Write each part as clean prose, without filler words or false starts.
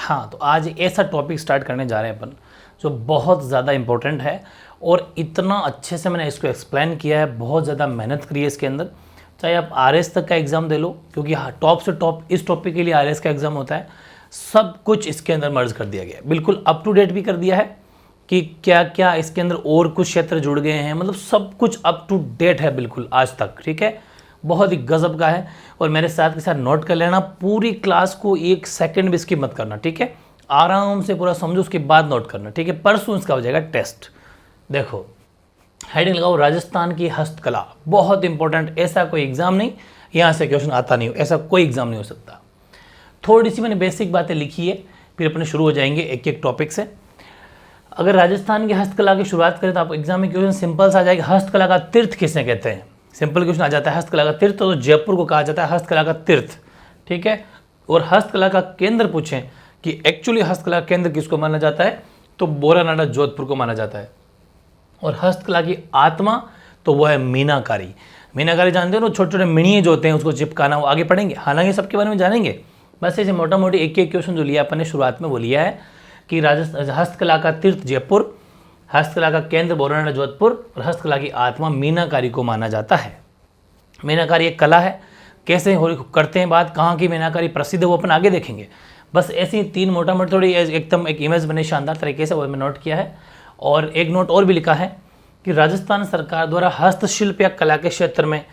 हाँ, तो आज ऐसा टॉपिक स्टार्ट करने जा रहे हैं अपन जो बहुत ज़्यादा इम्पोर्टेंट है और इतना अच्छे से मैंने इसको एक्सप्लेन किया है, बहुत ज़्यादा मेहनत करी है इसके अंदर। चाहे आप आरएस तक का एग्ज़ाम दे लो, क्योंकि टॉप से टॉप इस टॉपिक के लिए आरएस का एग्ज़ाम होता है। सब कुछ इसके अंदर मर्ज कर दिया गया है, बिल्कुल अप टू डेट भी कर दिया है कि क्या क्या इसके अंदर और कुछ क्षेत्र जुड़ गए हैं, मतलब सब कुछ अप टू डेट है बिल्कुल आज तक। ठीक है, बहुत ही गजब का है। और मेरे साथ के साथ नोट कर लेना, पूरी क्लास को एक सेकंड भी स्किप मत करना। ठीक है, आराम से पूरा समझो, उसके बाद नोट करना। ठीक है, परसों इसका हो जाएगा टेस्ट। देखो हेडिंग लगाओ, राजस्थान की हस्तकला, बहुत इंपॉर्टेंट। ऐसा कोई एग्जाम नहीं, यहाँ से क्वेश्चन आता नहीं हो, ऐसा कोई एग्जाम नहीं हो सकता। थोड़ी सी मैंने बेसिक बातें लिखी है, फिर अपने शुरू हो जाएंगे एक एक टॉपिक से। अगर राजस्थान की हस्तकला की शुरुआत करें तो आप एग्जाम में क्वेश्चन सिंपल सा आ जाएगा, हस्तकला का तीर्थ किसने कहते हैं। सिंपल क्वेश्चन आ जाता है, हस्तकला का तीर्थ तो जयपुर को कहा जाता है हस्तकला का तीर्थ। ठीक है, और हस्तकला का केंद्र पूछें कि एक्चुअली हस्तकला केंद्र किसको माना जाता है, तो बोरानाडा जोधपुर को माना जाता है। और हस्तकला की आत्मा तो वो है मीनाकारी। मीनाकारी जानते हो ना, छोटे छोटे मिणिये जो होते हैं उसको चिपकाना, वो आगे पढ़ेंगे, हालांकि सबके बारे में जानेंगे। बस ऐसे मोटा मोटी एक एक क्वेश्चन जो लिया अपन ने शुरुआत में वो लिया है कि हस्तकला का तीर्थ जयपुर, हस्तकला का केंद्र बोरानाडा जोधपुर और हस्तकला की आत्मा मीनाकारी को माना जाता है। मीनाकारी एक कला है, कैसे हो करते हैं बात, कहाँ की मीनाकारी प्रसिद्ध है वो अपन आगे देखेंगे। बस ऐसी तीन मोटा मोटी थोड़ी एकदम एक इमेज बने शानदार तरीके से, वो मैं नोट किया है। और एक नोट और भी लिखा है कि राजस्थान सरकार द्वारा हस्तशिल्प या कला के क्षेत्र में,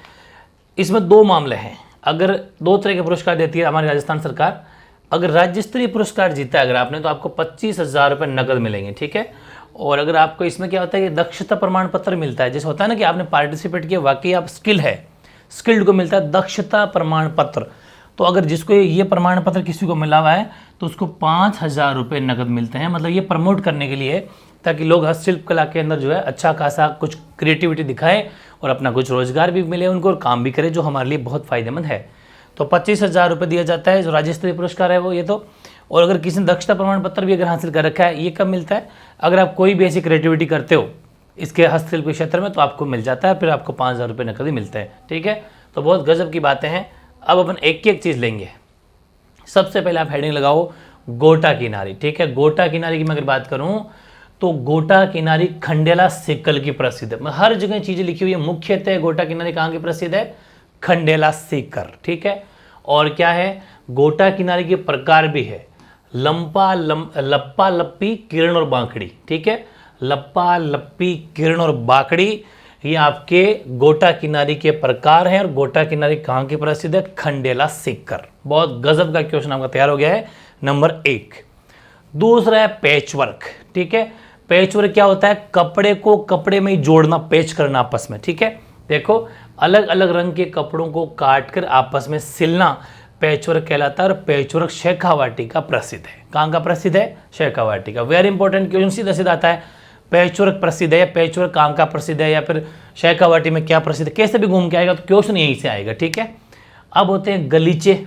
इसमें दो मामले हैं। अगर दो तरह के पुरस्कार देती है हमारी राजस्थान सरकार। अगर राज्य स्तरीय पुरस्कार जीता है अगर आपने, तो आपको 25,000 रुपये नकद मिलेंगे। ठीक है, और अगर आपको इसमें क्या होता है कि दक्षता प्रमाण पत्र मिलता है, जैसे होता है ना कि आपने पार्टिसिपेट किया, वाकई आप स्किल्ड को मिलता है दक्षता प्रमाण पत्र। तो अगर जिसको ये प्रमाण पत्र किसी को मिला हुआ है तो उसको 5,000 रुपये नकद मिलते हैं। मतलब ये प्रमोट करने के लिए, ताकि लोग हस्तशिल्प कला के अंदर जो है अच्छा खासा कुछ क्रिएटिविटी दिखाएं और अपना कुछ रोजगार भी मिले उनको और काम भी करें, जो हमारे लिए बहुत फायदेमंद है। तो 25,000 रुपये दिया जाता है, जो राज्य स्तरीय पुरस्कार है वो ये तो। और अगर किसी ने दक्षता प्रमाण पत्र भी अगर हासिल कर रखा है, ये कब मिलता है, अगर आप कोई भी ऐसी क्रिएटिविटी करते हो इसके हस्तशिल्प के क्षेत्र में, तो आपको मिल जाता है, फिर आपको 5,000 रुपये नकद ही मिलते हैं। ठीक है, तो बहुत गजब की बातें हैं। अब अपन एक एक चीज़ लेंगे। सबसे पहले आप हेडिंग लगाओ गोटा किनारी। ठीक है, गोटा किनारी की मैं अगर बात करूं तो गोटा किनारी खंडेला सीकर की प्रसिद्ध है। हर जगह चीजें लिखी हुई है, मुख्यतः गोटा किनारी कहाँ की प्रसिद्ध है, खंडेला सीकर। ठीक है, और क्या है, गोटा किनारी के प्रकार भी है, लप्पा लप्पी किरण और बांकड़ी। ठीक है, लप्पा लप्पी किरण और बांकड़ी ये आपके गोटा किनारी के प्रकार हैं। और गोटा किनारी कहाँ की प्रसिद्ध है, खंडेला सीकर। बहुत गजब का क्वेश्चन आपका तैयार हो गया है, नंबर 1। दूसरा है पैचवर्क। ठीक है, पैचवर्क क्या होता है, कपड़े को कपड़े में ही जोड़ना, पैच करना आपस में। ठीक है, देखो अलग अलग रंग के कपड़ों को काट कर आपस में सिलना पैचवर्क कहलाता है। और पैचवर्क शेखावाटी का प्रसिद्ध है। कहाँ का प्रसिद्ध है, शेखावाटी का। वेरी इंपॉर्टेंट क्वेश्चन सीधा सीधा आता है, पैचवर्क प्रसिद्ध है या पैचवर्क कहाँ का प्रसिद्ध है या फिर शेखावाटी में क्या प्रसिद्ध है, कैसे भी घूम के आएगा तो क्वेश्चन यहीं से आएगा। ठीक है, अब होते हैं गलीचे।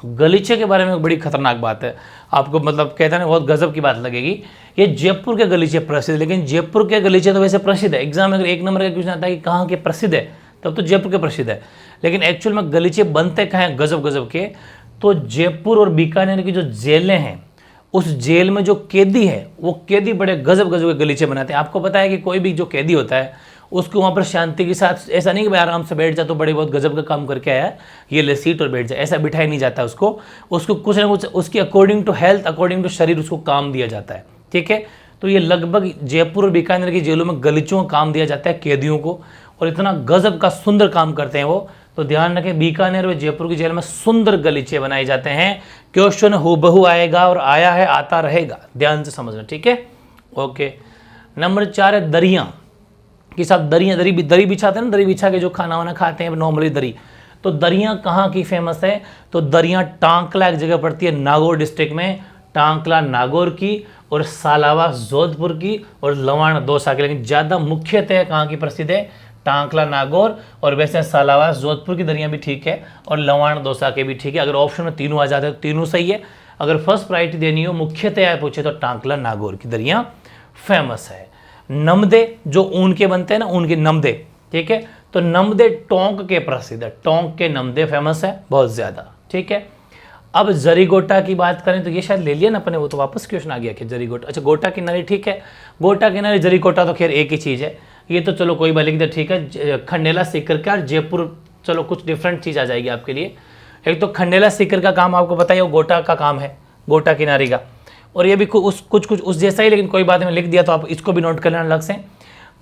गलीचे के बारे में बड़ी खतरनाक बात है, आपको मतलब कहते हैं बहुत गजब की बात लगेगी। ये जयपुर के गलीचे प्रसिद्ध, लेकिन जयपुर के गलीचे तो वैसे प्रसिद्ध है, एग्जाम में अगर एक नंबर का क्वेश्चन आता है कि कहाँ के प्रसिद्ध है, तब तो जयपुर के प्रसिद्ध है। लेकिन एक्चुअल में गलीचे बनते कहाँ हैं गजब गजब के, तो जयपुर और बीकानेर की जो जेलें हैं, उस जेल में जो कैदी है वो कैदी बड़े गजब गजब के गलीचे बनाते हैं। आपको पता है कि कोई भी जो कैदी होता है उसको वहाँ पर शांति के साथ, ऐसा नहीं कि भाई आराम से बैठ जा तो बड़े बहुत गजब का काम करके आया, ये ले सीट और बैठ जा, ऐसा बिठाया नहीं जाता उसको कुछ ना कुछ उसकी according to health, according to शरीर उसको काम दिया जाता है। ठीक है, तो ये लगभग जयपुर और बीकानेर की जेलों में गलीचों का काम दिया जाता है कैदियों को, और इतना गजब का सुंदर काम करते हैं वो। तो ध्यान रखें, बीकानेर व जयपुर की जेल में सुंदर गलीचे बनाए जाते हैं। क्वेश्चन हूबहू आएगा और आया है, आता रहेगा, ध्यान से समझना। ठीक है, ओके। नंबर 4 है दरियां। कि साहब दरी बिछाते हैं ना, दरी बिछा के जो खाना वाना खाते हैं नॉर्मली दरी, तो दरियां कहाँ की फेमस है, तो दरियां टांकला एक जगह पड़ती है नागौर डिस्ट्रिक्ट में, टांकला नागौर की, और सालावा जोधपुर की, और लवाण दौसा की। लेकिन ज़्यादा मुख्यतः कहाँ की प्रसिद्ध है, टांकला नागौर, और वैसे सालावा जोधपुर की दरियां भी ठीक है और लवाण दौसा के भी ठीक है। अगर ऑप्शन में तीनों आ जाते हैं तो तीनों सही है। अगर फर्स्ट प्रायोरिटी देनी हो मुख्यतः पूछे तो टांकला नागौर की दरियां फेमस है। नमदे जो ऊन के बनते हैं ना, ऊन के नमदे, ठीक है, तो नमदे टोंक के प्रसिद्ध है, टोंक के नमदे फेमस है बहुत ज़्यादा। ठीक है, अब जरी गोटा की बात करें तो ये शायद ले लिया ना अपने, वो तो वापस क्वेश्चन आ गया कि जरी गोटा, अच्छा गोटा किनारी ठीक है, गोटा किनारी जरी गोटा तो खैर एक ही चीज़ है, ये तो चलो कोई बात नहीं, ठीक है। खंडेला सीकर का और जयपुर, चलो कुछ डिफरेंट चीज़ आ जाएगी आपके लिए। एक तो खंडेला सीकर का काम आपको पता है, वो गोटा का काम है, गोटा किनारी का, और ये भी कुछ उस जैसा ही, लेकिन कोई बात नहीं, लिख दिया तो आप इसको भी नोट कर लेना अलग से।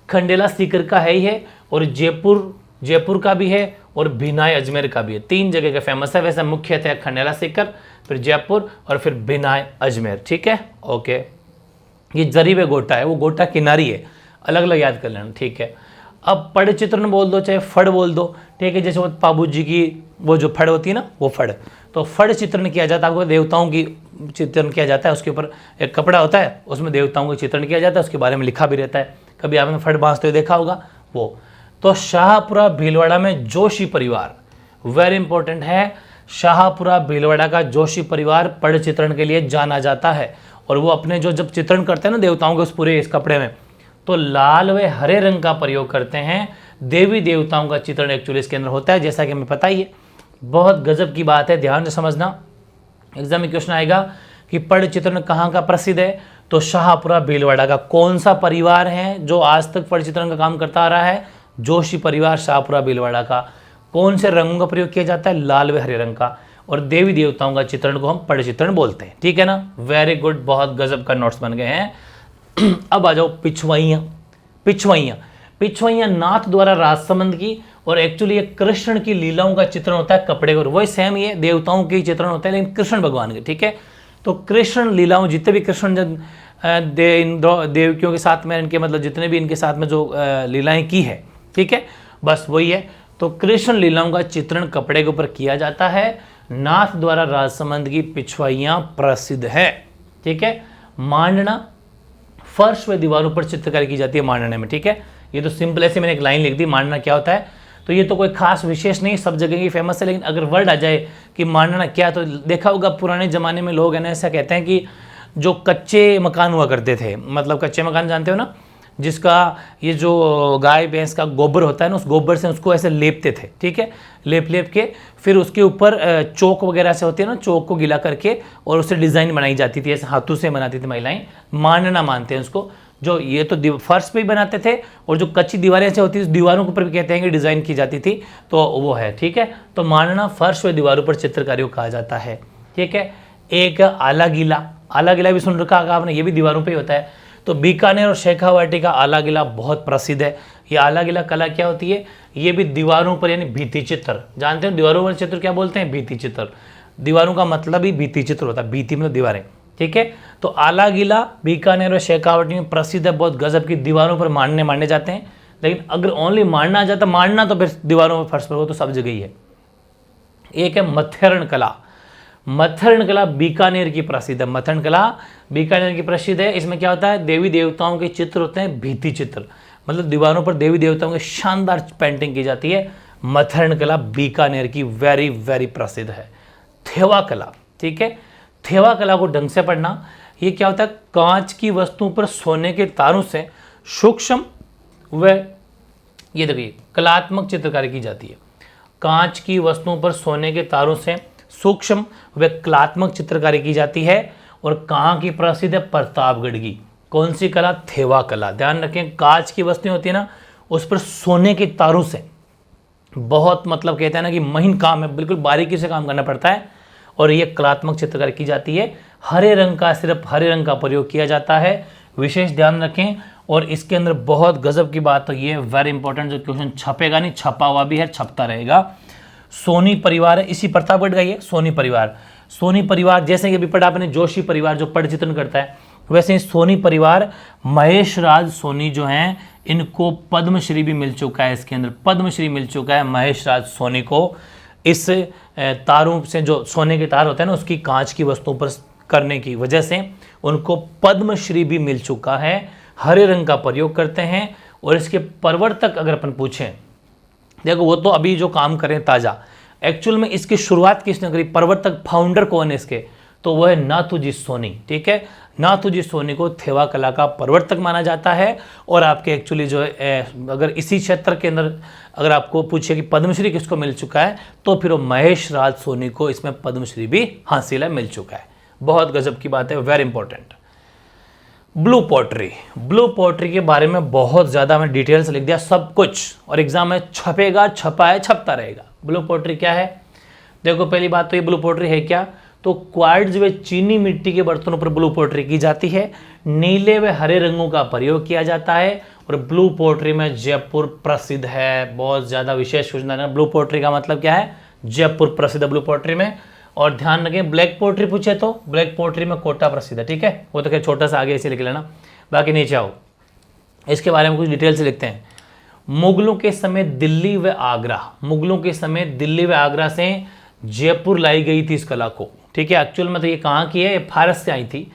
खंडेला सीकर का है ही है, और जयपुर का भी है, और भिनाई अजमेर का भी है। 3 जगह का फेमस है। वैसे मुख्यतः खंडेला सीकर, फिर जयपुर और फिर भिनाई अजमेर, ठीक है, ओके। ये जरीब गोटा है, वो गोटा किनारी है, अलग अलग याद कर लेना, ठीक है। अब फड़ चित्रण बोल दो चाहे फड़ बोल दो, ठीक है। जैसे वो पाबू जी की वो जो फड़ होती है ना, वो फड़, तो फड़ चित्रण किया जाता है, आपको देवताओं की चित्रण किया जाता है, उसके ऊपर एक कपड़ा होता है, उसमें देवताओं का चित्रण किया जाता है, उसके बारे में लिखा भी रहता है। कभी आपने फड़ बांधते हुए देखा होगा वो। तो शाहपुरा भीलवाड़ा में जोशी परिवार वेरी इंपॉर्टेंट है। शाहपुरा भीलवाड़ा का जोशी परिवार पड़ चित्रण के लिए जाना जाता है, और वो अपने जो जब चित्रण करते हैं ना देवताओं के उस पूरे इस कपड़े में, तो लाल व हरे रंग का प्रयोग करते हैं। देवी देवताओं का चित्रण एक्चुअली इसके अंदर होता है, जैसा कि हमें पता ही है। बहुत गजब की बात है, ध्यान से समझना, एग्जाम में क्वेश्चन आएगा कि पड़ चित्रण कहाँ का प्रसिद्ध है, तो शाहपुरा भीलवाड़ा का। कौन सा परिवार है जो आज तक पड़ चित्रण का काम करता आ रहा है? जोशी परिवार, शाहपुरा भीलवाड़ा का। कौन से रंगों का प्रयोग किया जाता है? लाल व हरे रंग का। और देवी देवताओं का चित्रण को हम पड़ चित्रण बोलते हैं, ठीक है ना। वेरी गुड, बहुत गजब का नोट्स बन गए हैं। अब आ जाओ पिछवैया नाथ द्वारा राजसमंद की, और एक्चुअली ये कृष्ण की लीलाओं का चित्रण होता है कपड़े पर। वही सेम ये देवताओं के चित्रण होता है, लेकिन कृष्ण भगवान के, ठीक है। तो कृष्ण लीलाओं, जितने भी कृष्ण देवकियों के साथ में, इनके मतलब जितने भी इनके साथ में जो लीलाएं की है, ठीक है, बस वही है। तो कृष्ण लीलाओं का चित्रण कपड़े के ऊपर किया जाता है। नाथ द्वारा राजसमंद की पिछवाइयाँ प्रसिद्ध है, ठीक है। मांडना, फर्श व दीवारों पर चित्रकारी की जाती है मांडने में, ठीक है। ये तो सिंपल, ऐसे मैंने एक लाइन लिख दी, मांडना क्या होता है। तो ये तो कोई खास विशेष नहीं, सब जगह की फेमस है, लेकिन अगर वर्ड आ जाए कि मांडना क्या, तो देखा होगा पुराने ज़माने में लोग है ना ऐसा कहते हैं कि जो कच्चे मकान हुआ करते थे, मतलब कच्चे मकान जानते हो ना, जिसका ये जो गाय भैंस का गोबर होता है ना, उस गोबर से उसको ऐसे लेपते थे, ठीक है। लेप के फिर उसके ऊपर चौक वगैरह से होती है ना, चौक को गीला करके और उससे डिज़ाइन बनाई जाती थी, ऐसे हाथों से बनाती थी महिलाएं। मांडना मानते हैं उसको। जो ये तो फर्श पे ही बनाते थे, और जो कच्ची दीवारें से होती थी, दीवारों के ऊपर भी कहते हैं कि डिज़ाइन की जाती थी, तो वो है, ठीक है। तो मांडना फर्श व दीवारों पर चित्रकारी को कहा जाता है, ठीक है। एक आला गीला भी सुन रखा होगा आपने, ये भी दीवारों पे ही होता है। तो बीकानेर और शेखावाटी का आला गीला बहुत प्रसिद्ध है। ये आला गीला कला क्या होती है? ये भी दीवारों पर, यानी भित्ति चित्र, जानते हो दीवारों पर चित्र क्या बोलते हैं? भित्ति चित्र। दीवारों का मतलब ही भित्ति चित्र होता है, भित्ति मतलब दीवारें, ठीक है। तो आला गीला बीकानेर और शेखावाटी में प्रसिद्ध है, बहुत गजब की दीवारों पर मांडने जाते हैं। लेकिन अगर ओनली मांडना आ जाता, मांडना तो फिर दीवारों पर, फर्श पर हो, तो सब जगह ही है। एक है मथेरण कला बीकानेर की प्रसिद्ध है। मथेरण कला बीकानेर की प्रसिद्ध है। इसमें क्या होता है? देवी देवताओं के चित्र होते हैं, भित्ति चित्र, मतलब दीवारों पर देवी देवताओं की शानदार पेंटिंग की जाती है। मथेरण कला बीकानेर की वेरी वेरी प्रसिद्ध है। थेवा कला, ठीक है। थेवा कला को ढंग से पढ़ना। ये क्या होता है? कांच की वस्तुओं पर सोने के तारों से सूक्ष्म व, ये देखिए, कलात्मक चित्रकारी की जाती है। कांच की वस्तुओं पर सोने के तारों से सूक्ष्म व कलात्मक चित्रकारी की जाती है। और कहाँ की प्रसिद्ध है? प्रतापगढ़ की। कौन सी कला? थेवा कला। ध्यान रखें, कांच की वस्तुएं होती है ना, उस पर सोने के तारों से, बहुत मतलब कहते हैं ना कि महीन काम है, बिल्कुल बारीकी से काम करना पड़ता है। और ये कलात्मक चित्रकारी की जाती है। हरे रंग का, सिर्फ हरे रंग का प्रयोग किया जाता है, विशेष ध्यान रखें। और इसके अंदर बहुत गजब की बात तो ये वेरी इंपॉर्टेंट, जो क्वेश्चन छपेगा नहीं, छपा हुआ भी है, छपता रहेगा। सोनी परिवार है, इसी प्रतापगढ़ का ये सोनी परिवार जैसे कि अभी पढ़ा आपने जोशी परिवार जो पड़ चित्रण करता है, वैसे ही सोनी परिवार, महेश राज सोनी जो हैं, इनको पद्मश्री भी मिल चुका है। इसके अंदर पद्मश्री मिल चुका है महेश राज सोनी को। इस तारों से, जो सोने के तार होते हैं ना, उसकी कांच की वस्तुओं पर करने की वजह से उनको पद्मश्री भी मिल चुका है। हरे रंग का प्रयोग करते हैं। और इसके प्रवर्तक अगर अपन पूछें, देखो वो तो अभी जो काम करें ताज़ा, एक्चुअल में इसकी शुरुआत किसने करी? प्रवर्तक, फाउंडर कौन है इसके? तो वह है नाथूजी सोनी। ठीक है, नाथूजी सोनी को थेवा कला का प्रवर्तक माना जाता है। और आपके एक्चुअली जो है अगर इसी क्षेत्र के अंदर अगर आपको पूछे कि पद्मश्री किसको मिल चुका है, तो फिर वो महेश राज सोनी को इसमें पद्मश्री भी हासिल है, मिल चुका है। बहुत गजब की बात है, very important. Blue pottery, blue pottery के बारे में बहुत ज़्यादा मैंने डिटेल्स लिख दिया सब कुछ, और एग्जाम में छपेगा, छपा है, छपता रहेगा। ब्लू पोट्री क्या है? देखो पहली बात तो ये ब्लू पोट्री है क्या, तो क्वार्ट्ज व चीनी मिट्टी के बर्तनों पर ब्लू पोट्री की जाती है। नीले व हरे रंगों का प्रयोग किया जाता है, और ब्लू पोट्री में जयपुर प्रसिद्ध है। बहुत ज़्यादा विशेष सूचना है, ब्लू पोट्री का मतलब क्या है, जयपुर प्रसिद्ध है ब्लू पोट्री में। और ध्यान रखें, ब्लैक पोट्री पूछे तो ब्लैक पोट्री में कोटा प्रसिद्ध है। ठीक है, वो तो खैर छोटा सा आगे ऐसे लिख लेना, बाकी नीचे आओ, इसके बारे में कुछ डिटेल से लिखते हैं। मुगलों के समय दिल्ली व आगरा, मुगलों के समय दिल्ली व आगरा से जयपुर लाई गई थी इस कला को। ठीक है, एक्चुअल में तो ये कहाँ की है, ये फारस से आई थी,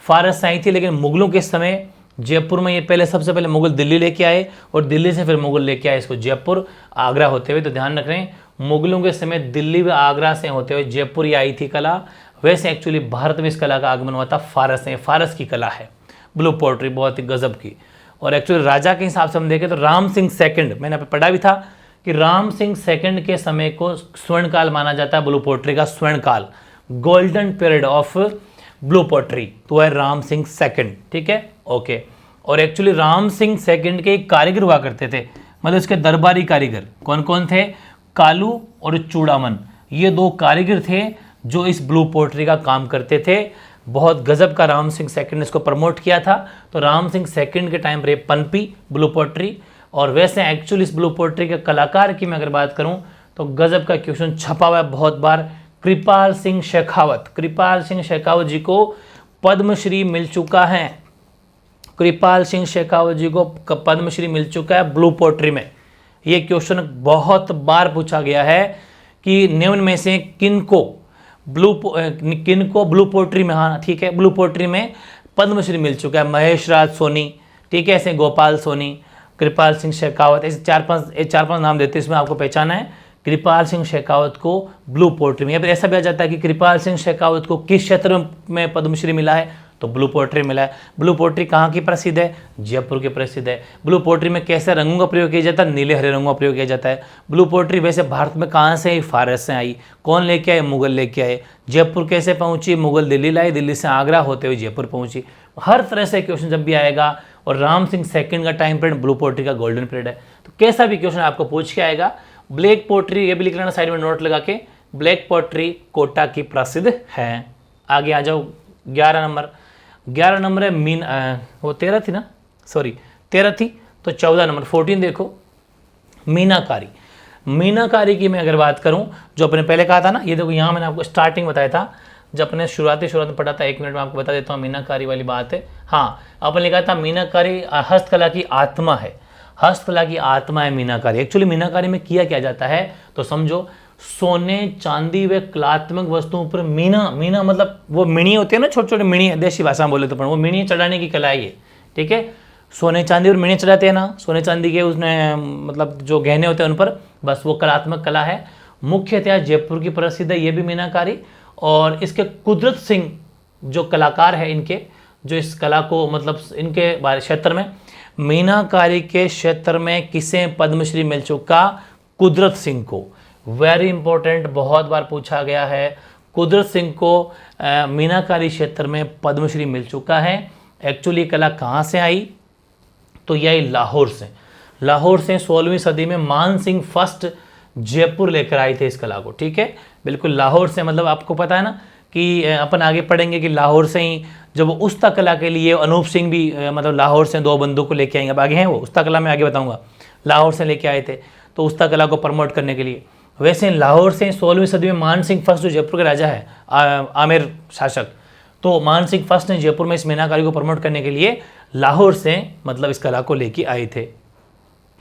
फारस से आई थी, लेकिन मुगलों के समय जयपुर में ये पहले सबसे पहले मुगल दिल्ली लेके आए, और दिल्ली से फिर मुगल लेके आए इसको जयपुर, आगरा होते हुए। तो ध्यान रख रहे हैं, मुगलों के समय दिल्ली व आगरा से होते हुए जयपुर ये आई थी कला। वैसे एक्चुअली भारत में इस कला का आगमन हुआ था फारस से, फारस की कला है ब्लू पोट्री, बहुत ही गजब की। और एक्चुअली राजा के हिसाब से हम देखें तो राम सिंह सेकंड, मैंने यहाँ पे पढ़ा भी था कि राम सिंह सेकंड के समय को स्वर्णकाल माना जाता है ब्लू पोट्री का, स्वर्णकाल, golden period of blue pottery, तो है राम सिंह सेकंड। ठीक है, ओके। और एक्चुअली राम सिंह सेकंड के एक कारीगर हुआ करते थे, मतलब इसके दरबारी कारीगर कौन कौन थे, कालू और चूड़ामन, ये दो कारीगर थे जो इस ब्लू पोट्री का काम करते थे। बहुत गजब का राम सिंह सेकंड ने इसको प्रमोट किया था। तो राम सिंह सेकंड के टाइम पर ये पनपी ब्लू पोट्री। और वैसे एक्चुअली इस ब्लू पोट्री के कलाकार की मैं अगर बात करूं तो गजब का क्वेश्चन छपा हुआ है बहुत बार, कृपाल सिंह शेखावत, कृपाल सिंह शेखावत जी को पद्मश्री मिल चुका है, कृपाल सिंह शेखावत जी को पद्मश्री मिल चुका है ब्लू पोट्री में। ये क्वेश्चन बहुत बार पूछा गया है कि निम्न में से किनको ब्लू पोट्री में, हाँ ठीक है, ब्लू पोट्री में पद्मश्री मिल चुका है। महेश राज सोनी, ठीक है, ऐसे गोपाल सोनी, कृपाल सिंह शेखावत, ऐसे चार पांच नाम देते हैं, इसमें आपको पहचाना है। कृपाल सिंह शेखावत को ब्लू पोट्री में, या फिर ऐसा भी आ जाता है कि कृपाल सिंह शेखावत को किस क्षेत्र में पद्मश्री मिला है, तो ब्लू पोट्री मिला है। ब्लू पोट्री कहाँ की प्रसिद्ध है, जयपुर की प्रसिद्ध है। ब्लू पोट्री में कैसे रंगों का प्रयोग किया जाता है, नीले हरे रंगों का प्रयोग किया जाता है। ब्लू पोट्री वैसे भारत में कहाँ से आई, फारस से आई, कौन लेके आए, मुगल लेके आए। जयपुर कैसे पहुंची, मुगल दिल्ली लाई, दिल्ली से आगरा होते हुए जयपुर पहुंची। हर तरह से क्वेश्चन जब भी आएगा, और राम सिंह सेकंड का टाइम पीरियड ब्लू पोट्री का गोल्डन पीरियड है, तो कैसा भी क्वेश्चन आपको पूछ के आएगा। ब्लैक पोट्री, ये भी लिख लेना साइड में नोट लगा के, ब्लैक पोट्री कोटा की प्रसिद्ध है। आगे आ जाओ, 11 नंबर है वो 13 थी ना, सॉरी 13 थी, तो 14 नंबर 14 देखो, मीनाकारी। मीनाकारी की मैं अगर बात करूं, जो अपने पहले कहा था ना, ये देखो यहाँ मैंने आपको स्टार्टिंग बताया था, जब अपने शुरुआत में पढ़ा था, 1 मिनट में आपको बता देता हूँ मीनाकारी वाली बात है। हाँ, आपने लिखा था मीनाकारी हस्तकला की आत्मा है, हस्तकला की आत्मा है मीनाकारी। एक्चुअली मीनाकारी में किया क्या जाता है, तो समझो सोने चांदी व कलात्मक वस्तुओं पर मीना मतलब वो मिणी होती है ना, छोटे छोटे मिणी, देशी भाषा में बोले तो, वो मिणी चढ़ाने की कला है ये। ठीक है, सोने चांदी और मिणी चढ़ाते हैं ना, सोने चांदी के उसमें मतलब जो गहने होते हैं उन पर, बस वो कलात्मक कला है। मुख्यतः जयपुर की प्रसिद्ध है ये भी मीनाकारी। और इसके कुदरत सिंह जो कलाकार है, इनके जो इस कला को मतलब इनके बारे क्षेत्र में, मीनाकारी के क्षेत्र में किसे पद्मश्री मिल चुका, कुदरत सिंह को। वेरी इंपॉर्टेंट, बहुत बार पूछा गया है, कुदरत सिंह को मीनाकारी क्षेत्र में पद्मश्री मिल चुका है। एक्चुअली कला कहाँ से आई, तो यही लाहौर से, लाहौर से 16वीं सदी में मान सिंह फर्स्ट जयपुर लेकर आए थे इस कला को। ठीक है, बिल्कुल लाहौर से, मतलब आपको पता है ना कि अपन आगे पढ़ेंगे कि लाहौर से ही जब उस्ता कला के लिए अनूप सिंह भी मतलब लाहौर से 2 बंदूक को लेके आएंगे, अब आगे हैं वो उस्ता कला में आगे बताऊंगा, लाहौर से लेके आए थे तो उस्ता कला को प्रमोट करने के लिए। वैसे लाहौर से 16वीं सदी में मान सिंह फर्स्ट जो जयपुर के राजा है, आमेर शासक, तो मान सिंह फर्स्ट ने जयपुर में इस मीनाकारी को प्रमोट करने के लिए लाहौर से मतलब इस कला को लेके आए थे।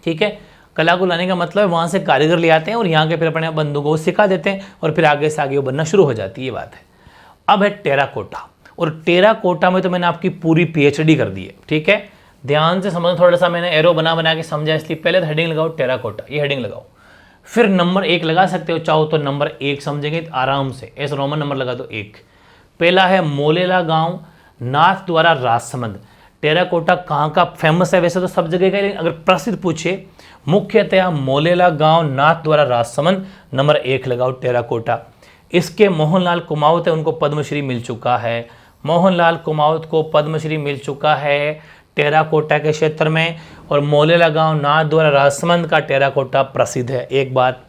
ठीक है, कला को लाने का मतलब वहाँ से कारीगर ले आते हैं और यहाँ के फिर अपने बंदूकों को सिखा देते हैं और फिर आगे से आगे वो बनना शुरू हो जाती है, ये बात है। अब है टेराकोटा, और टेराकोटा में तो मैंने आपकी पूरी PhD कर दी है। ठीक है, ध्यान से समझो, थोड़ा सा मैंने एरो बना के समझा, इसलिए पहले हेडिंग लगाओ टेराकोटा, ये हेडिंग लगाओ, फिर नंबर 1 लगा सकते हो, चाहो तो नंबर 1 समझेंगे आराम से, ऐसे रोमन नंबर लगा दो 1। पहला है मोलेला गांव, नाथ द्वारा राजसमंद। टेराकोटा कहाँ का फेमस है? वैसे तो सब जगह का है, लेकिन अगर प्रसिद्ध पूछे मुख्यतः मोलेला गांव, नाथ द्वारा राजसमंद, नंबर 1 लगाओ टेराकोटा। इसके मोहनलाल कुमावत है, उनको पद्मश्री मिल चुका है। मोहनलाल कुमावत को पद्मश्री मिल चुका है टेराकोटा के क्षेत्र में, और मोलेला गांव, नाथ द्वारा राजसमंद का टेराकोटा प्रसिद्ध है। एक बात।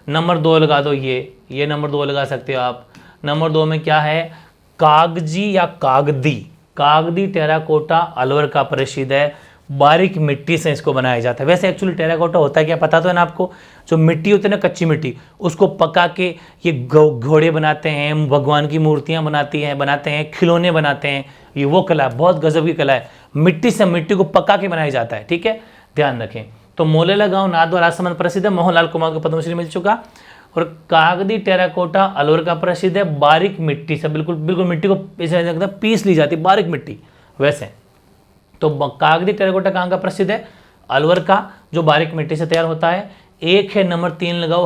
नंबर 2 लगा दो, ये नंबर 2 लगा सकते हो आप। नंबर 2 में क्या है? कागजी या कागदी। कागदी टेराकोटा अलवर का प्रसिद्ध है, बारीक मिट्टी से इसको बनाया जाता है। वैसे एक्चुअली टेराकोटा होता है क्या पता तो है ना आपको? जो मिट्टी होती है ना, कच्ची मिट्टी, उसको पका के ये घोड़े बनाते हैं, भगवान की मूर्तियां बनाते हैं, खिलौने बनाते हैं। ये वो कला है, बहुत गजब की कला है। मिट्टी से मिट्टी को पका के बनाया जाता है, ठीक है, ध्यान रखें। तो मोलेला गांव, नाथ द्वारा राजसमंद प्रसिद्ध है, मोहनलाल कुमार को पद्मश्री मिल चुका। और कागदी टेराकोटा अलवर का प्रसिद्ध है, बारीक मिट्टी से, बिल्कुल मिट्टी को पीस ली जाती, बारीक मिट्टी वैसे। तो कागदी टेराकोटा कहाँ का प्रसिद्ध है? अलवर का, जो बारीक मिट्टी से तैयार होता है। एक है नंबर 3 लगाओ,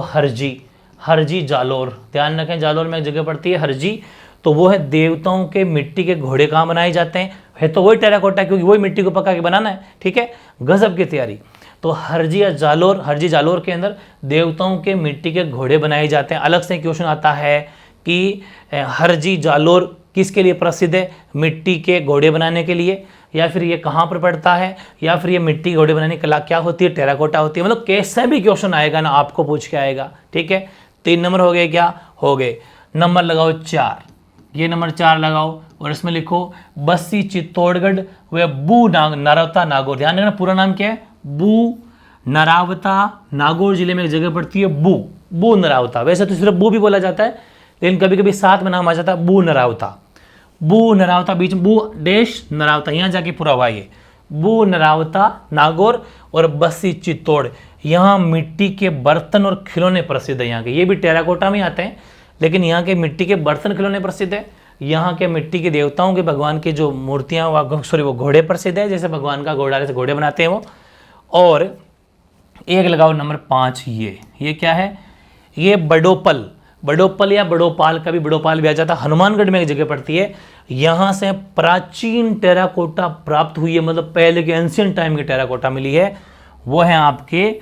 हरजी जालोर। ध्यान रखें, जालोर में एक जगह पड़ती है हरजी, तो वो है देवताओं के मिट्टी के घोड़े कहाँ बनाए जाते हैं, है तो वही टेराकोटा, क्योंकि वही मिट्टी को पका के बनाना है, ठीक है, गजब की तैयारी। तो हरजी जालोर के अंदर देवताओं के मिट्टी के घोड़े बनाए जाते हैं। अलग से क्वेश्चन आता है कि हरजी जालोर किसके लिए प्रसिद्ध है? मिट्टी के घोड़े बनाने के लिए, या फिर ये कहाँ पर पड़ता है, या फिर ये मिट्टी घोड़े बनाने की कला क्या होती है? टेराकोटा होती है। मतलब कैसे भी क्वेश्चन आएगा ना, आपको पूछ के आएगा, ठीक है। 3 नंबर हो गए, क्या हो गए? नंबर लगाओ 4, ये नंबर 4 लगाओ, और इसमें लिखो बस्सी चित्तौड़गढ़ व बू नरावता नागौर। ध्यान रखना, पूरा नाम क्या है? बू नरावता नागौर जिले में एक जगह पड़ती है, बू नरावता। वैसे तो सिर्फ बू भी बोला जाता है, लेकिन कभी कभी साथ में नाम आ जाता है बू नरावता, बीच में बू देश नरावता, यहाँ जाके पूरा हुआ ये बू नरावता नागौर और बस्सी चित्तौड़। यहाँ मिट्टी के बर्तन और खिलौने प्रसिद्ध है यहाँ के। ये भी टेराकोटा में आते हैं, लेकिन यहाँ के मिट्टी के बर्तन खिलौने प्रसिद्ध है। यहाँ के मिट्टी के देवताओं के, भगवान की जो मूर्तियाँ, वो घोड़े प्रसिद्ध है, जैसे भगवान का घोड़ा से घोड़े बनाते हैं वो। और एक लगाओ नंबर 5, ये क्या है? ये बड़ोपल या बड़ोपाल, कभी बड़ोपाल भी आ जाता है, हनुमानगढ़ में एक जगह पड़ती है। यहाँ से प्राचीन टेराकोटा प्राप्त हुई है, मतलब पहले के एंशियंट टाइम की टेराकोटा मिली है, वो है आपके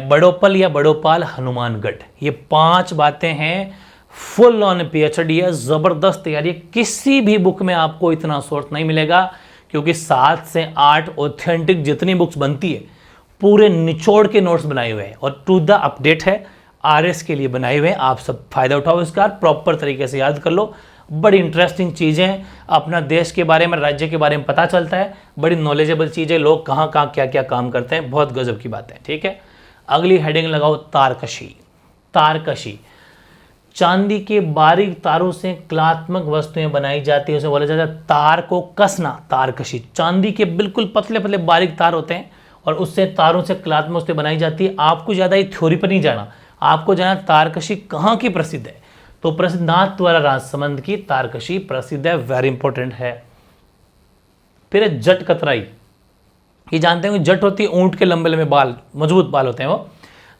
बड़ोपल या बड़ोपाल, हनुमानगढ़। ये 5 बातें हैं, फुल ऑन PhD है, ज़बरदस्त तैयारी है। किसी भी बुक में आपको इतना सोर्स नहीं मिलेगा, क्योंकि 7 से 8 ऑथेंटिक जितनी बुक्स बनती है पूरे निचोड़ के नोट्स बनाए हुए हैं, और टू द अपडेट है, RS के लिए बनाए हुए हैं। आप सब फायदा उठाओ इसका, प्रॉपर तरीके से याद कर लो। बड़ी इंटरेस्टिंग चीज़ें, अपना देश के बारे में, राज्य के बारे में पता चलता है, बड़ी नॉलेजेबल चीज़ें, लोग कहाँ कहाँ क्या क्या काम करते हैं, बहुत गजब की बात है, ठीक है। अगली हेडिंग लगाओ तारकशी। चांदी के बारीक तारों से कलात्मक वस्तुएं बनाई जाती है, उसे बोला जाता है तार को कसना, तारकशी। चांदी के बिल्कुल पतले पतले बारीक तार होते हैं, और उससे तारों से कलात्मक वस्तुएं बनाई जाती है। आपको ज़्यादा ये थ्योरी पर नहीं जाना, आपको जाना तारकशी कहाँ की प्रसिद्ध है। तो प्रसिद्ध नाथ द्वारा राजसमंद की तारकशी प्रसिद्ध है, वेरी इंपॉर्टेंट है। फिर जट कतराई, ये जानते हैं जट होती है ऊंट के लंबे लंबे बाल, मजबूत बाल होते हैं वो,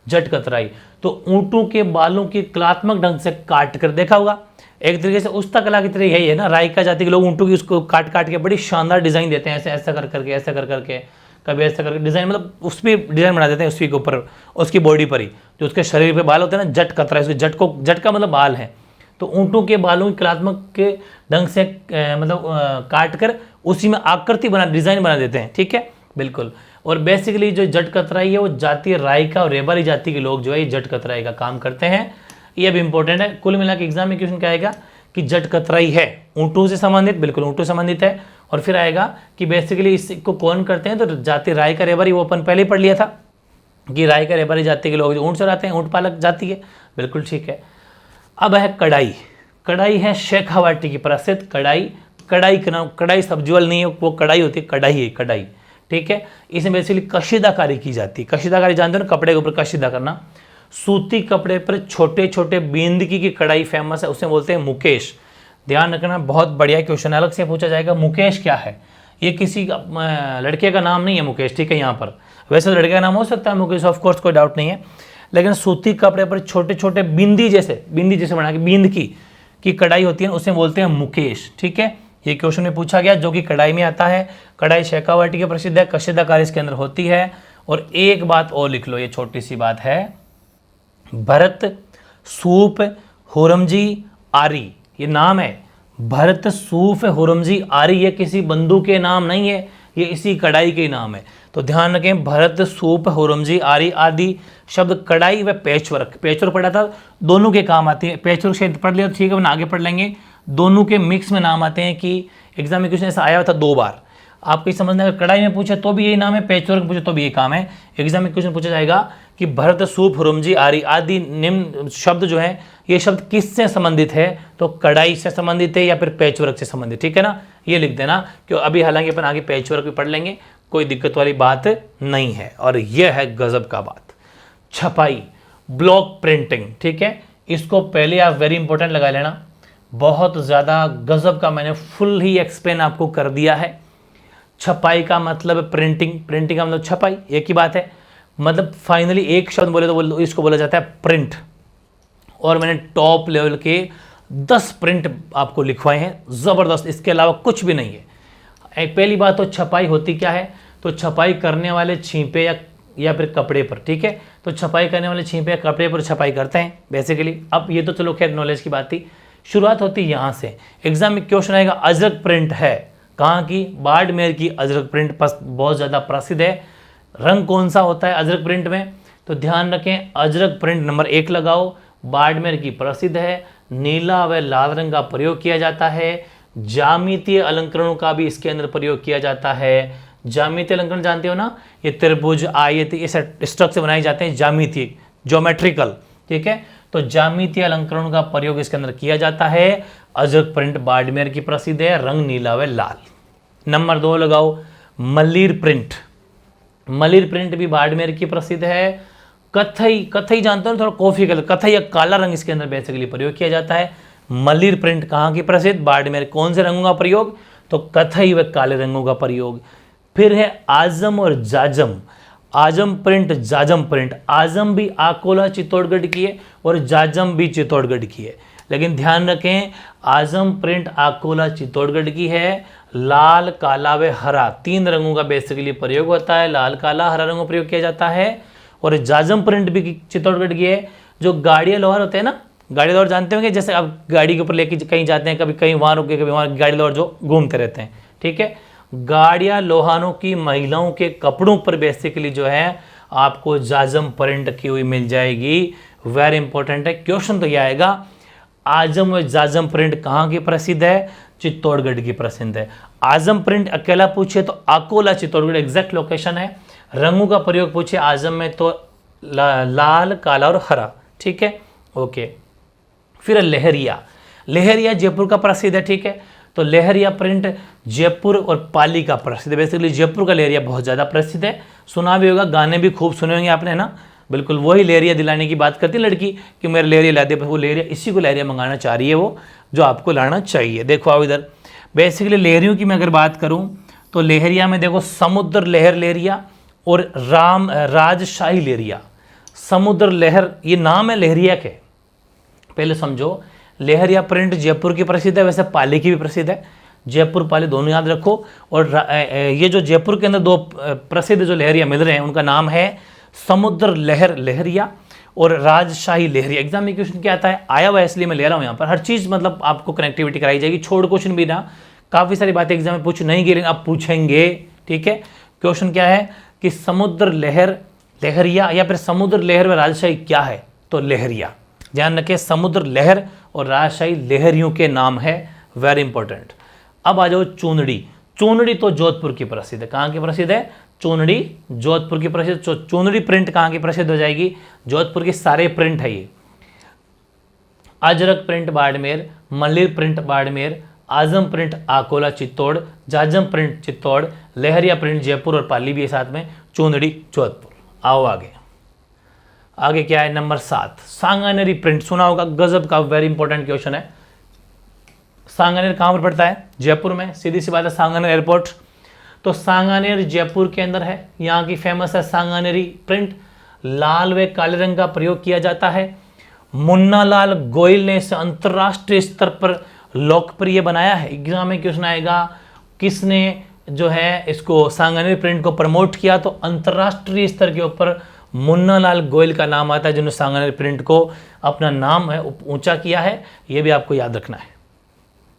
जट कतराई। तो ऊंटों के बालों की कलात्मक ढंग से काट कर, देखा होगा एक तरीके से उस्ता कला की तरह यही है ना, रायका जाति के लोग ऊंटों की उसको काट काट के बड़ी शानदार डिजाइन देते हैं, ऐसे ऐसा कर करके, ऐसा कर करके, कभी ऐसा करके डिजाइन, मतलब उस पर डिजाइन बना देते हैं, उसी के ऊपर, उसकी बॉडी पर ही, जो उसके शरीर पे बाल होते हैं ना, जट कतराई। उसके जट का मतलब बाल है। तो ऊंटों के बालों की कलात्मक के ढंग से काट कर उसी में आकृति बना, डिजाइन बना देते हैं, ठीक है, बिल्कुल। और बेसिकली जो जट कतराई है वो जाति रायका और रेबारी जाति के लोग जो है जट कतराई का काम करते हैं। ये भी इंपॉर्टेंट है। कुल मिला के एग्जाम में क्वेश्चन क्या आएगा कि जट कतराई है ऊँटों से संबंधित, बिल्कुल ऊँटों से संबंधित है। और फिर आएगा कि बेसिकली इसको कौन करते हैं, तो जाति रायका रेबारी, वो अपन पहले ही पढ़ लिया था कि रायका रेबारी जाति के लोग जो ऊँट चराते हैं, ऊँट पालक जाति है, बिल्कुल ठीक है। अब है कढ़ाई है शेखावाटी की प्रसिद्ध कढ़ाई सब्जी वाली नहीं है, वो कढ़ाई होती है, कढ़ाई, ठीक है। इसमें बेसिकली कशीदाकारी की जाती है। कशीदाकारी जानते हो ना, कपड़े के ऊपर कशीदा करना। सूती कपड़े पर छोटे छोटे बिंदकी की कढ़ाई फेमस है, उसे बोलते हैं मुकेश। ध्यान रखना, बहुत बढ़िया क्वेश्चन, अलग से पूछा जाएगा। मुकेश क्या है? ये किसी लड़के का नाम नहीं है मुकेश, ठीक है। यहाँ पर वैसे तो लड़के का नाम हो सकता है मुकेश, ऑफ कोर्स, कोई डाउट नहीं है, लेकिन सूती कपड़े पर छोटे छोटे बिंदी जैसे बना के बिंदकी की कढ़ाई होती है उसे बोलते हैं मुकेश। ठीक है, ये क्वेश्चन में पूछा गया, जो कि कढ़ाई में आता है। कढ़ाई शेखावटी की प्रसिद्ध है, कशीदाकारी इसके अंदर होती है। और एक बात और लिख लो, ये छोटी सी बात है, भरत सूप हुरमजी आरी, ये नाम है। भरत सूफ हुरमजी आरी, ये किसी बंधु के नाम नहीं है, ये इसी कढ़ाई के नाम है। तो ध्यान रखें, भरत सूप हुरमजी आरी आदि शब्द कढ़ाई व पैचवर्क, पैचवर्क पढ़ा था, दोनों के काम आते हैं। पैचवर्क शायद पढ़ लिया, ठीक है, वरना आगे पढ़ लेंगे। दोनों के मिक्स में नाम आते हैं कि एग्जाम में क्वेश्चन ऐसा आया था 2 बार, आपको समझना है। कढ़ाई में पूछे तो भी यही नाम है, पैचवर्क पूछे तो भी यही काम है। एग्जाम में क्वेश्चन पूछा जाएगा कि भरत सूप हुरमजी आरी आदि निम्न शब्द जो है, ये शब्द किससे संबंधित है, तो कढ़ाई से संबंधित है या फिर पैचवर्क से संबंधित। ठीक है ना, ये लिख देना, क्यों अभी हालांकि अपन आगे पैचवर्क भी पढ़ लेंगे, कोई दिक्कत वाली बात नहीं है। और यह है गजब का बात, छपाई, ब्लॉक प्रिंटिंग। ठीक है, इसको पहले आप वेरी इंपॉर्टेंट लगा लेना, बहुत ज़्यादा गजब का मैंने फुल ही एक्सप्लेन आपको कर दिया है। छपाई का मतलब प्रिंटिंग, प्रिंटिंग का मतलब छपाई, एक ही बात है। मतलब फाइनली एक शब्द बोले तो इसको बोला जाता है प्रिंट। और मैंने टॉप लेवल के 10 प्रिंट आपको लिखवाए हैं, ज़बरदस्त, इसके अलावा कुछ भी नहीं है। पहली बात तो छपाई होती क्या है, तो छपाई करने वाले छींपे या फिर कपड़े पर। ठीक है, तो छपाई करने वाले छींपे या कपड़े पर छपाई करते हैं बेसिकली। अब ये तो चलो खैर नॉलेज की बात थी, शुरुआत होती है यहाँ से। एग्जाम में क्वेश्चन आएगा, अजरक प्रिंट है कहाँ की, बाड़मेर की अजरक प्रिंट बहुत ज़्यादा प्रसिद्ध है। रंग कौन सा होता है अजरक प्रिंट में, तो ध्यान रखें, अजरक प्रिंट नंबर 1 लगाओ, बाड़मेर की प्रसिद्ध है। नीला व लाल रंग का प्रयोग किया जाता है। ज्यामितीय अलंकरणों का भी इसके अंदर प्रयोग किया जाता है। ज्यामितीय अलंकरण जानते हो ना, ये त्रिभुज आयत इस स्ट्रक्चर बनाए जाते हैं, ज्यामितीय, ज्योमेट्रिकल। ठीक है, तो ज्यामितीय अलंकरणों का प्रयोग इसके अंदर किया जाता है। अजरक प्रिंट बाड़मेर की प्रसिद्ध है, रंग नीला व लाल। नंबर 2 लगाओ, मल्लीर प्रिंट। मल्लीर प्रिंट भी बाड़मेर की प्रसिद्ध है। कथई, कथई जानते हो, थोड़ा कॉफी कलर, कथई या काला रंग इसके अंदर बेसिकली प्रयोग किया जाता है। मल्लीर प्रिंट कहाँ की प्रसिद्ध, बाड़मेर। कौन से रंगों का प्रयोग, तो कथई व काले रंगों का प्रयोग। फिर है आजम और जाजम, आजम प्रिंट, जाजम प्रिंट। आजम भी आकोला चित्तौड़गढ़ की है और जाजम भी चित्तौड़गढ़ की है, लेकिन ध्यान रखें, आजम प्रिंट आकोला चित्तौड़गढ़ की है। लाल, काला व हरा 3 रंगों का बेसिकली प्रयोग होता है, लाल, काला, हरा रंगों का प्रयोग किया जाता है। और जाजम प्रिंट भी चित्तौड़गढ़ की है। जो गाड़ियाँ लोहार होते हैं ना, गाड़ी लोहार जानते होंगे, जैसे आप गाड़ी के ऊपर लेके कहीं जाते हैं, कभी कहीं वहाँ रुके, कभी वहाँ, गाड़ी लोहार जो घूमते रहते हैं। ठीक है, गाड़ियाँ लोहारों की महिलाओं के कपड़ों पर बेसिकली जो है आपको जाजम प्रिंट की हुई मिल जाएगी। वेरी इंपॉर्टेंट है, क्वेश्चन तो यह आएगा, आजम व जाजम प्रिंट कहाँ की प्रसिद्ध है, चित्तौड़गढ़ की प्रसिद्ध है। आजम प्रिंट अकेला पूछे तो अकोला चित्तौड़गढ़ एग्जैक्ट लोकेशन है। रंगों का प्रयोग पूछे आजम में तो लाल, काला और हरा। ठीक है, ओके। फिर लहरिया, लहरिया जयपुर का प्रसिद्ध है। ठीक है, तो लहरिया प्रिंट जयपुर और पाली का प्रसिद्ध है। बेसिकली जयपुर का लहरिया बहुत ज़्यादा प्रसिद्ध है, सुना भी होगा, गाने भी खूब सुने होंगे आपने, है ना। बिल्कुल वही लहरिया दिलाने की बात करती है लड़की कि मेरे लहरिया ला दे, वो लहरिया, इसी को लहरिया मंगाना चाह रही है वो, जो आपको लाना चाहिए। देखो आओ इधर, बेसिकली लहरियों की मैं अगर बात करूं तो लहरिया में देखो, समुद्र लहर लहरिया और राजशाही लहरिया। समुद्र लहर ये नाम है लहरिया के, पहले समझो। लहरिया प्रिंट जयपुर की प्रसिद्ध है, वैसे पाली की भी प्रसिद्ध है, जयपुर पाली दोनों याद रखो। और ये जो जयपुर के अंदर 2 प्रसिद्ध जो लहरिया मिल रहे हैं उनका नाम है समुद्र लहर लहरिया और राजशाही लहरिया। एग्जाम में क्वेश्चन क्या आता है, आया हुआ है इसलिए मैं ले रहा हूँ यहाँ पर, हर चीज़ मतलब आपको कनेक्टिविटी कराई जाएगी, छोड़ क्वेश्चन भी ना, काफ़ी सारी बातें एग्जाम में पूछ नहीं गई लेकिन अब पूछेंगे। ठीक है, क्वेश्चन क्या है कि समुद्र लहर लहरिया या फिर समुद्र लहर व राजशाही क्या है, तो लहरिया। ध्यान रखें, समुद्र लहर और राजशाही लहरियों के नाम है, वेरी इंपॉर्टेंट। अब आ जाओ चूनड़ी। चूनड़ी तो जोधपुर की प्रसिद्ध है, कहाँ की प्रसिद्ध है, चूनड़ी जोधपुर की प्रसिद्ध। चूनड़ी प्रिंट कहाँ की प्रसिद्ध हो जाएगी, जोधपुर के सारे प्रिंट है ये। अजरक प्रिंट बाड़मेर, मल्लीर प्रिंट बाड़मेर, आजम प्रिंट आकोला चित्तौड़, जाजम प्रिंट चित्तौड़, लहरिया प्रिंट जयपुर और पाली भी है साथ में, चूनड़ी जोधपुर। आओ आगे, आगे क्या है, नंबर 7 सांगानेरी प्रिंट, सुना होगा, गजब का वेरी इंपॉर्टेंट क्वेश्चन है। सांगानेर कहाँ पर पड़ता है, जयपुर में, सीधी सी बात है, सांगानेर एयरपोर्ट। तो सांगानेर जयपुर के अंदर है, यहाँ की फेमस है सांगानेरी प्रिंट। लाल व काले रंग का प्रयोग किया जाता है। मुन्ना लाल गोयल ने इसे अंतरराष्ट्रीय स्तर पर लोकप्रिय बनाया है। एग्जाम में क्वेश्चन आएगा किसने जो है इसको सांगानेरी प्रिंट को प्रमोट किया, तो अंतरराष्ट्रीय स्तर के ऊपर मुन्ना लाल गोयल का नाम आता है, जिन्होंने सांगानेरी प्रिंट को अपना नाम है ऊंचा किया है। ये भी आपको याद रखना है।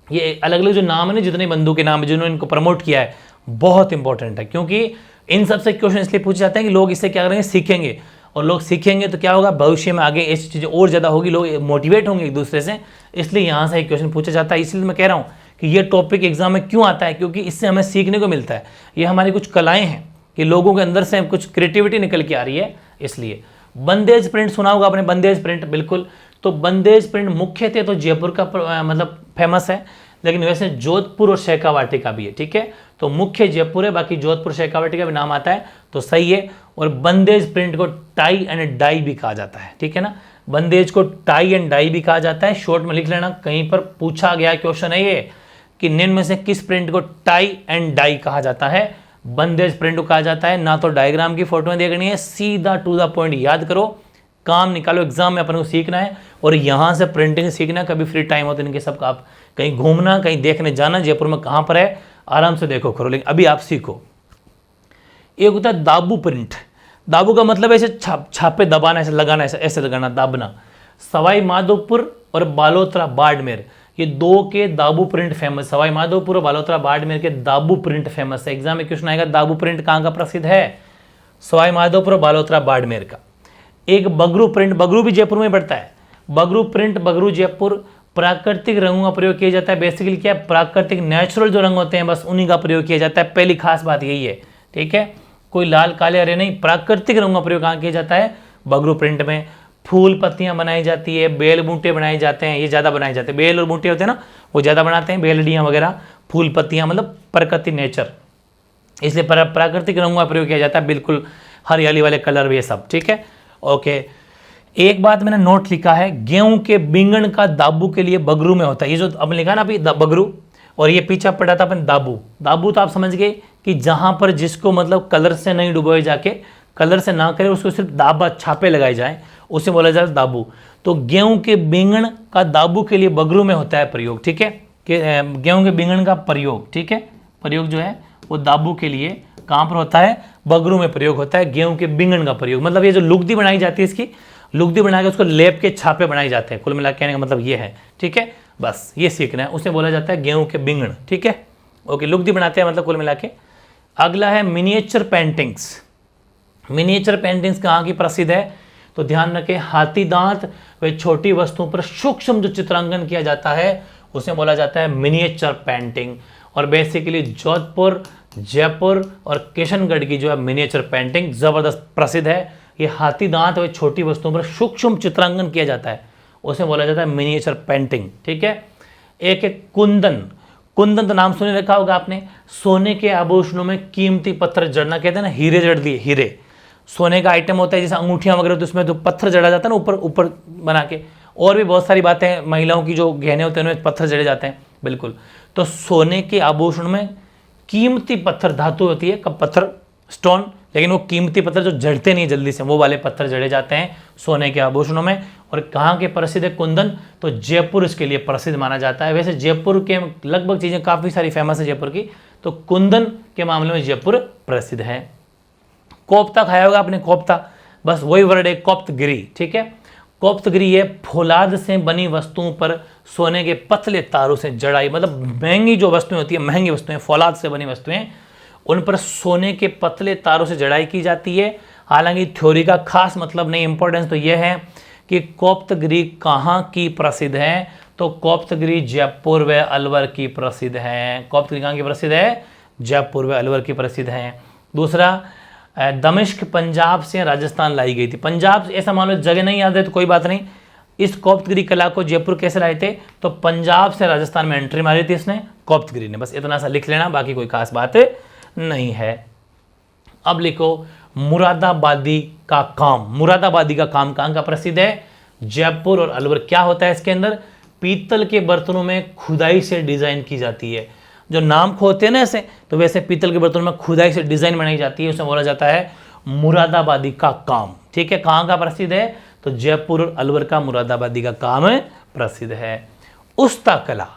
ये अलग अलग जो नाम है ना, जितने बंधु के नाम है जिन्होंने इनको प्रमोट किया है, बहुत इंपॉर्टेंट है, क्योंकि इन सबसे क्वेश्चन इसलिए पूछे जाते हैं कि लोग इससे क्या करेंगे, सीखेंगे, और लोग सीखेंगे तो क्या होगा, भविष्य में आगे ऐसी चीज़ें और ज़्यादा होगी, लोग मोटिवेट होंगे एक दूसरे से, इसलिए यहाँ से एक क्वेश्चन पूछा जाता है। इसलिए मैं कह रहा हूँ कि ये टॉपिक एग्जाम में क्यों आता है, क्योंकि इससे हमें सीखने को मिलता है। ये हमारी कुछ कलाएँ हैं कि लोगों के अंदर से कुछ क्रिएटिविटी निकल के आ रही है, इसलिए। बंदेज प्रिंट सुना होगा आपने, बंदेज प्रिंट, बिल्कुल। तो बंदेज प्रिंट मुख्यतः तो जयपुर का मतलब फेमस है, लेकिन वैसे जोधपुर और शेखावाटी का भी है, ठीक है। तो मुख्य जयपुर है, बाकी जोधपुर शेखावाटी का भी नाम आता है, तो सही है। और बंदेज प्रिंट को टाई एंड डाई भी कहा जाता है, ठीक है ना। बंदेज को टाई एंड डाई भी कहा जाता है, शॉर्ट में लिख लेना, कहीं पर पूछा गया क्वेश्चन है ये कि निम्न में से किस प्रिंट को टाई एंड डाई कहा जाता है। बंदेज प्रिंट को कहा जाता है। ना तो डायग्राम की फोटो में देखनी है, सीधा टू द पॉइंट याद करो, काम निकालो, एग्जाम में अपन को सीखना है, और यहाँ से प्रिंटिंग सीखना। कभी फ्री टाइम हो तो इनके सब आप कहीं घूमना, कहीं देखने जाना, जयपुर में कहाँ पर है, आराम से देखो करो, लेकिन अभी आप सीखो। एक होता है दाबू प्रिंट। दाबू का मतलब ऐसे छापे दबाना, ऐसे लगाना, ऐसे लगाना, दाबना। सवाई माधोपुर और बालोतरा बाड़मेर, ये दो के दाबू प्रिंट फेमस। सवाई माधोपुर और बालोतरा बाड़मेर के दाबू प्रिंट फेमस है। एग्जाम में क्वेश्चन आएगा दाबू प्रिंट कहाँ का प्रसिद्ध है, सवाई माधोपुर और बालोतरा बाड़मेर का। एक बगरू प्रिंट, बगरू भी जयपुर में पड़ता है। बगरू प्रिंट, बगरू जयपुर, प्राकृतिक रंगों का प्रयोग किया जाता है। बेसिकली क्या है, प्राकृतिक नेचुरल जो रंग होते हैं बस उन्हीं का प्रयोग किया जाता है। पहली खास बात यही है, ठीक है। कोई लाल काले हरे नहीं, प्राकृतिक रंगों का प्रयोग कहाँ किया जाता है, बगरू प्रिंट में। फूल पत्तियां बनाई जाती है, बेल बूटे बनाए जाते हैं, ये ज़्यादा बनाए जाते हैं। बेल और बूटे होते हैं ना, वो ज़्यादा बनाते हैं, बेलडियाँ वगैरह। फूल पत्तियां मतलब प्रकृति, नेचर, इसलिए प्राकृतिक रंगों का प्रयोग किया जाता है, बिल्कुल हरियाली वाले कलर भी, ये सब, ठीक है, ओके। एक बात मैंने नोट लिखा है, गेहूं के बिंगण का दाबू के लिए बगरू में होता है। ये जो अब लिखा ना अभी बगरू, और ये पीछा पड़ा था अपन दाबू। दाबू तो आप समझ गए कि जहां पर जिसको मतलब कलर से नहीं डुबोए जाके, कलर से ना करे, उसको सिर्फ दाबा छापे लगाए जाए, उसे बोला जाता है दाबू। तो गेहूं के बिंगण का दाबू के लिए बगरू में होता है प्रयोग, ठीक है, कि गेहूं के बिंगण का प्रयोग, ठीक है, प्रयोग जो है वो दाबू के लिए कहाँ पर होता है, बगरू में प्रयोग होता है। गेहूं के बिंगण का प्रयोग मतलब ये जो लुगदी बनाई जाती है, इसकी लुगदी बना के उसको लेप के छापे बनाए जाते हैं। कुल मिला कहने का मतलब ये है, ठीक है, बस ये सीखना है। उसे बोला जाता है गेहूं के बिंगण, ठीक है, ओके। लुगदी बनाते हैं मतलब कुल मिला के। अगला है मिनिएचर पेंटिंग्स। मिनिएचर पेंटिंग्स कहाँ की प्रसिद्ध है, तो ध्यान रखें, हाथी दांत व छोटी वस्तुओं पर सूक्ष्म जो चित्रांकन किया जाता है उसे बोला जाता है मिनिएचर पेंटिंग। और बेसिकली जोधपुर, जयपुर और किशनगढ़ की जो है मिनिएचर पेंटिंग जबरदस्त प्रसिद्ध है। ये हाथी दांत व छोटी वस्तुओं पर सूक्ष्म चित्रांकन किया जाता है, उसे बोला जाता है मिनिएचर पेंटिंग, ठीक है। एक है कुंदन। कुंदन तो नाम सुने रखा होगा आपने, सोने के आभूषणों में कीमती पत्थर जड़ना, कहते हैं ना, हीरे जड़ दिए, हीरे सोने का आइटम होता है, जैसे अंगूठियां वगैरह, तो उसमें तो पत्थर जड़ा जाता है ना, ऊपर ऊपर बना के। और भी बहुत सारी बातें हैं, महिलाओं की जो गहने होते हैं उनमें पत्थर जड़े जाते हैं, बिल्कुल। तो सोने के आभूषण में कीमती पत्थर, धातु होती है कब, पत्थर, स्टोन, लेकिन वो कीमती पत्थर जो जड़ते नहीं जल्दी से, वो वाले पत्थर जड़े जाते हैं सोने के आभूषणों में। और कहाँ के प्रसिद्ध है कुंदन, तो जयपुर इसके लिए प्रसिद्ध माना जाता है। वैसे जयपुर के लगभग चीज़ें काफ़ी सारी फेमस है जयपुर की, तो कुंदन के मामले में जयपुर प्रसिद्ध है। कोफ्ता खाया होगा आपने, कोफ्ता, बस वही वर्ड है, कोफ्तगिरी, ठीक है। कोफ्तगिरी है फौलाद से बनी वस्तुओं पर सोने के पतले तारों से जड़ाई, मतलब महंगी जो वस्तुएं होती है, महंगी वस्तुएं, फौलाद से बनी वस्तुएं, उन पर सोने के पतले तारों से जड़ाई की जाती है। हालांकि थ्योरी का खास मतलब नहीं, इंपॉर्टेंस तो यह है कि कोफ्तगिरी कहाँ की प्रसिद्ध है, तो कोफ्तगिरी जयपुर व अलवर की प्रसिद्ध है। कोफ्तगिरी कहाँ की प्रसिद्ध है, जयपुर व अलवर की प्रसिद्ध है। दूसरा, दमिश्क पंजाब से राजस्थान लाई गई थी। पंजाब, ऐसा मान लो जगह नहीं याद है तो कोई बात नहीं, इस कोफ्तगिरी कला को जयपुर कैसे लाए थे, तो पंजाब से राजस्थान में एंट्री मारी थी इसने, कोफ्तगिरी ने, बस इतना सा लिख लेना, बाकी कोई खास बात नहीं है। अब लिखो मुरादाबादी का काम। मुरादाबादी का काम कहाँ का प्रसिद्ध है, जयपुर और अलवर। क्या होता है इसके अंदर, पीतल के बर्तनों में खुदाई से डिजाइन की जाती है। जो नाम होते हैं ना ऐसे, तो वैसे पीतल के बर्तनों में खुदाई से डिजाइन बनाई जाती है, उसे बोला जाता है मुरादाबादी का काम, ठीक है। कहाँ का प्रसिद्ध है, तो जयपुर और अलवर का मुरादाबादी का काम प्रसिद्ध है। उस्ता कला,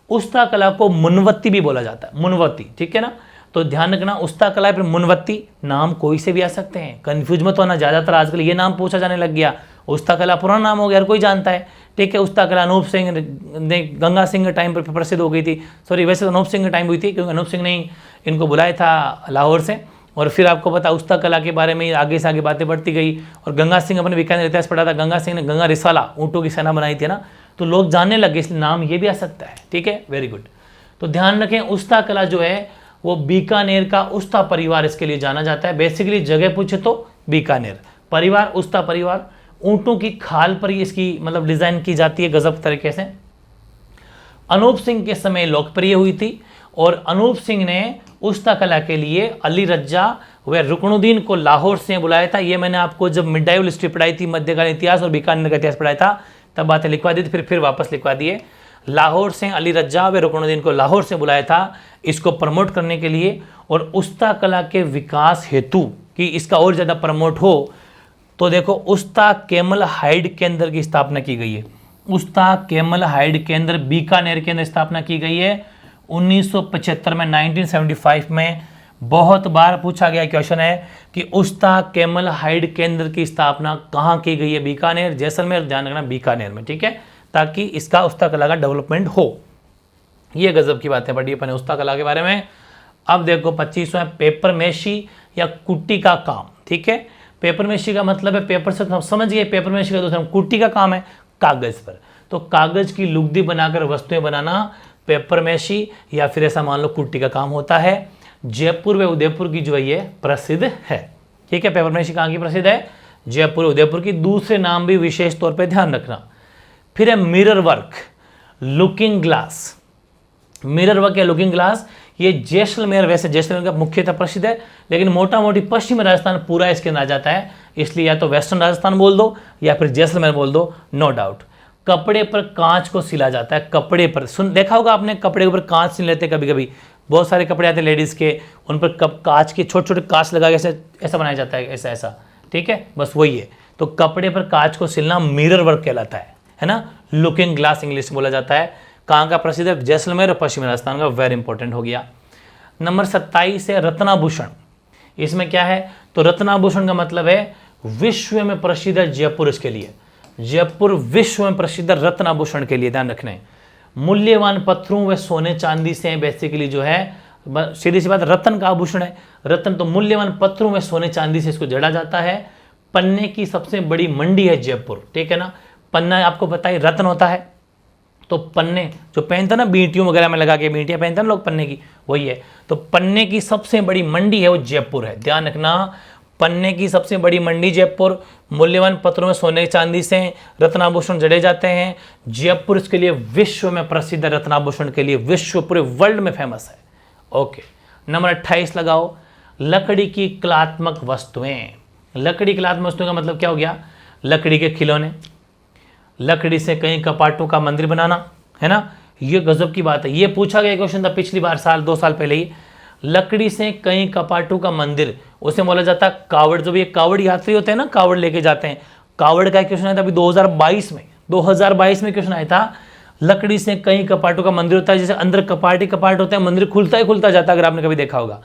उस्ता कला को मुनवत्ती भी बोला जाता है, मुनवत्ती, ठीक है ना। तो ध्यान रखना, उस्ता कला फिर मुनवत्ती, नाम कोई से भी आ सकते हैं, कंफ्यूज मत होना। ज़्यादातर आजकल ये नाम पूछा जाने लग गया, उस्ता कला पुराना नाम हो गया, हर कोई जानता है, ठीक है। उस्ता कला अनूप सिंह ने, गंगा सिंह के टाइम पर प्रसिद्ध हो गई थी, सॉरी वैसे तो अनूप सिंह के टाइम हुई थी, क्योंकि अनूप सिंह ने इनको बुलाया था लाहौर से। और फिर आपको पता उस्ता कला के बारे में आगे से आगे बातें बढ़ती गई। और गंगा सिंह, अपने बीकानेर इतिहास पढ़ा था, गंगा सिंह ने गंगा रिसाला, ऊँटों की सेना बनाई थी ना, तो लोग जानने लगे, इसलिए नाम ये भी आ सकता है, ठीक है, वेरी गुड। तो ध्यान रखें, उस्ता कला जो है वो बीकानेर का उस्ता परिवार इसके लिए जाना जाता है। बेसिकली जगह पूछे तो बीकानेर, परिवार उस्ता परिवार, ऊँटों की खाल पर इसकी मतलब डिजाइन की जाती है गजब तरीके से। अनूप सिंह के समय लोकप्रिय हुई थी और अनूप सिंह ने उस्ता कला के लिए अली रज्जा व रुकनुद्दीन को लाहौर से बुलाया था। ये मैंने आपको जब मिडाइवल हिस्ट्री पढ़ाई थी, मध्यकालीन इतिहास और बीकानेर का इतिहास पढ़ाया था, तब बातें लिखवा दी थी, फिर वापस लिखवा दिए। लाहौर से अली रज्जा व रुकनुद्दीन को लाहौर से बुलाया था इसको प्रमोट करने के लिए। और उस्ता कला के विकास हेतु कि इसका और ज़्यादा प्रमोट हो, तो देखो उस्ता कैमल हाइड केंद्र की स्थापना की गई है। उस्ता कैमल हाइड केंद्र बीकानेर के अंदर स्थापना की गई है 1975 में, 1975 में। बहुत बार पूछा गया क्वेश्चन है कि उस्ता कैमल हाइड केंद्र की स्थापना कहाँ की गई है? बीकानेर, जैसलमेर, ध्यान रखना बीकानेर में, ठीक है, ताकि इसका उस्ता कला का डेवलपमेंट हो। ये गजब की बातें पढ़ी अपने उस्ता कला के बारे में। अब देखो 25वां पेपर मेशी या कुट्टी का काम, ठीक है। पेपर मेशी का मतलब है पेपर से, समझ गए, पेपर मेशी का दूसरा कुट्टी का काम है कागज पर। तो कागज की लुगदी बनाकर वस्तुएं बनाना पेपर मेशी या फिर ऐसा मान लो कुट्टी का काम होता है। जयपुर व उदयपुर की जो है ये प्रसिद्ध है, ठीक है। पेपर मेशी कहाँ की प्रसिद्ध है? जयपुर उदयपुर की। दूसरे नाम भी विशेष तौर पे ध्यान रखना। फिर है mirror work, looking glass. Mirror work या लुकिंग ग्लास ये जैसलमेर, वैसे जैसलमेर का मुख्यतः प्रसिद्ध है, लेकिन मोटा मोटी पश्चिम राजस्थान पूरा इसके अंदर आ जाता है, इसलिए या तो वेस्टर्न राजस्थान बोल दो या फिर जैसलमेर बोल दो, नो डाउट। कपड़े पर कांच को सिला जाता है, कपड़े पर, सुन देखा होगा आपने, कपड़े के ऊपर कांच सिल लेते कभी कभी, बहुत सारे कपड़े आते हैं लेडीज़ के, उन पर कांच के छोटे छोटे कांच लगा के ऐसा बनाया जाता है, ऐसा ऐसा, ठीक है, बस वही है। तो कपड़े पर कांच को सिलना मिरर वर्क कहलाता है ना। लुकिंग ग्लास इंग्लिश में बोला जाता है। कहाँ का प्रसिद्ध है? जैसलमेर और पश्चिमी राजस्थान का, वेरी इंपॉर्टेंट हो गया। नंबर 27 है रत्नाभूषण। इसमें क्या है? तो रत्नाभूषण का मतलब है विश्व में प्रसिद्ध है जयपुर, इसके लिए जयपुर विश्व में प्रसिद्ध रत्नाभूषण के लिए, ध्यान रखना है। मूल्यवान पत्थरों व सोने चांदी से बेसिकली जो है, सीधी सी बात, रत्न का आभूषण है। रत्न तो मूल्यवान पत्थरों में सोने चांदी से इसको जड़ा जाता है। पन्ने की सबसे बड़ी मंडी है जयपुर, ठीक है ना। पन्ना आपको पता है रत्न होता है, तो पन्ने जो पहनते ना बींटियों वगैरह में लगा के, बींटियां पहनते हैं लोग पन्ने की, वही है। तो पन्ने की सबसे बड़ी मंडी है वो जयपुर है, ध्यान रखना। पन्ने की सबसे बड़ी मंडी जयपुर। मूल्यवान पत्थरों में सोने चांदी से रत्नाभूषण जड़े जाते हैं। जयपुर इसके लिए विश्व में प्रसिद्ध है, रत्नाभूषण के लिए विश्व, पूरे वर्ल्ड में फेमस है। ओके, नंबर 28 लगाओ, लकड़ी की कलात्मक वस्तुएं। लकड़ी कलात्मक वस्तुएं का मतलब क्या हो गया? लकड़ी के खिलौने, लकड़ी से कई कपाटों का मंदिर बनाना, है ना। ये गजब की बात है, ये पूछा गया क्वेश्चन था पिछली बार, 2 साल पहले ही। लकड़ी से कई कपाटों का मंदिर, उसे बोला जाता है कावड़। जो भी ये कावड़ यात्री होते हैं ना, कावड़ लेके जाते हैं, कावड़ का क्वेश्चन आया था अभी 2022 में क्वेश्चन आया था। लकड़ी से कई कपाटों का मंदिर होता है, जैसे अंदर कपाट ही कपाट होते हैं, मंदिर खुलता ही खुलता जाता है, अगर आपने कभी देखा होगा।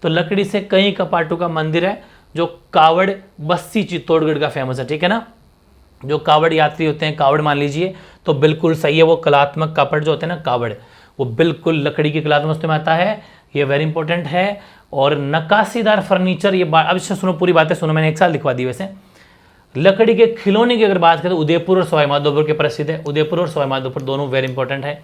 तो लकड़ी से कई कपाटों का मंदिर है, जो कावड़ बस्सी चित्तौड़गढ़ का फेमस है, ठीक है ना। जो कावड़ यात्री होते हैं, कावड़ मान लीजिए, तो बिल्कुल सही है, वो कलात्मक कपड़ जो होते हैं ना कावड़, वो बिल्कुल लकड़ी की कलात्मक वस्तु में आता है, ये वेरी इंपॉर्टेंट है। और नक्काशीदार फर्नीचर, ये अब इससे सुनो, पूरी बातें सुनो, मैंने एक साल लिखवा दी। वैसे लकड़ी के खिलौने की अगर बात करें तो उदयपुर और सवाई माधोपुर के प्रसिद्ध है, उदयपुर और सवाई माधोपुर दोनों वेरी इंपॉर्टेंट है।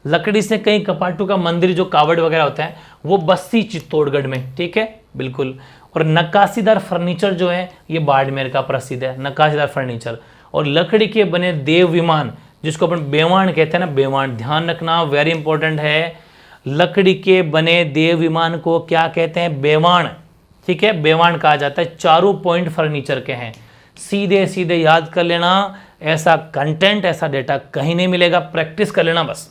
लकड़ी से कई कपाटों का मंदिर जो कावड़ वगैरह होता है वो बस्सी चित्तौड़गढ़ में, ठीक है, बिल्कुल। और नक्काशीदार फर्नीचर जो है ये बाड़मेर का प्रसिद्ध है, नक्काशीदार फर्नीचर। और लकड़ी के बने देव विमान, जिसको अपन बेवान कहते हैं ना, बेवान, ध्यान रखना, वेरी इंपॉर्टेंट है। लकड़ी के बने देव विमान को क्या कहते हैं? बेवान, ठीक है, बेवान कहा जाता है। चारों पॉइंट फर्नीचर के हैं, सीधे सीधे याद कर लेना। ऐसा कंटेंट, ऐसा डेटा कहीं नहीं मिलेगा, प्रैक्टिस कर लेना बस।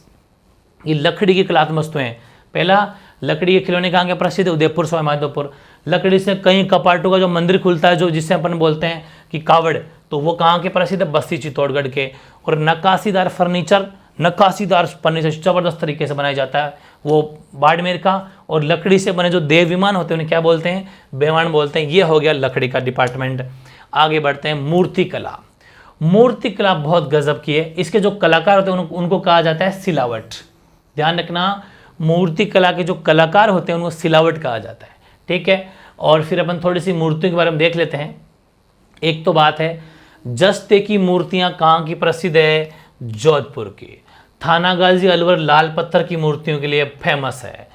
ये लकड़ी की कलात्मक वस्तुएं, पहला लकड़ी के खिलौने कहाँ के प्रसिद्ध है? उदयपुर, सवाई माधोपुर। लकड़ी से कई कपाटों का जो मंदिर खुलता है, जो जिससे अपन बोलते हैं कि कावड़, तो वो कहाँ के प्रसिद्ध है? बस्ती चित्तौड़गढ़ के। और नक्काशीदार फर्नीचर ज़बरदस्त तरीके से बनाया जाता है वो बाड़मेर का। और लकड़ी से बने जो देव विमान होते हैं उन्हें क्या बोलते हैं? बेवान बोलते हैं। ये हो गया लकड़ी का डिपार्टमेंट। आगे बढ़ते हैं, मूर्ति कला। मूर्ति कला बहुत गजब की है। इसके जो कलाकार होते हैं उनको कहा जाता है सिलावट। ध्यान रखना, मूर्ति कला के जो कलाकार होते हैं उनको सिलावट कहा जाता है, ठीक है। और फिर अपन थोड़ी सी मूर्तियों के बारे में देख लेते हैं। एक तो बात है, जस्ते की मूर्तियां कहाँ की प्रसिद्ध है? जोधपुर की। थानागाजी अलवर लाल पत्थर की मूर्तियों के लिए फेमस है।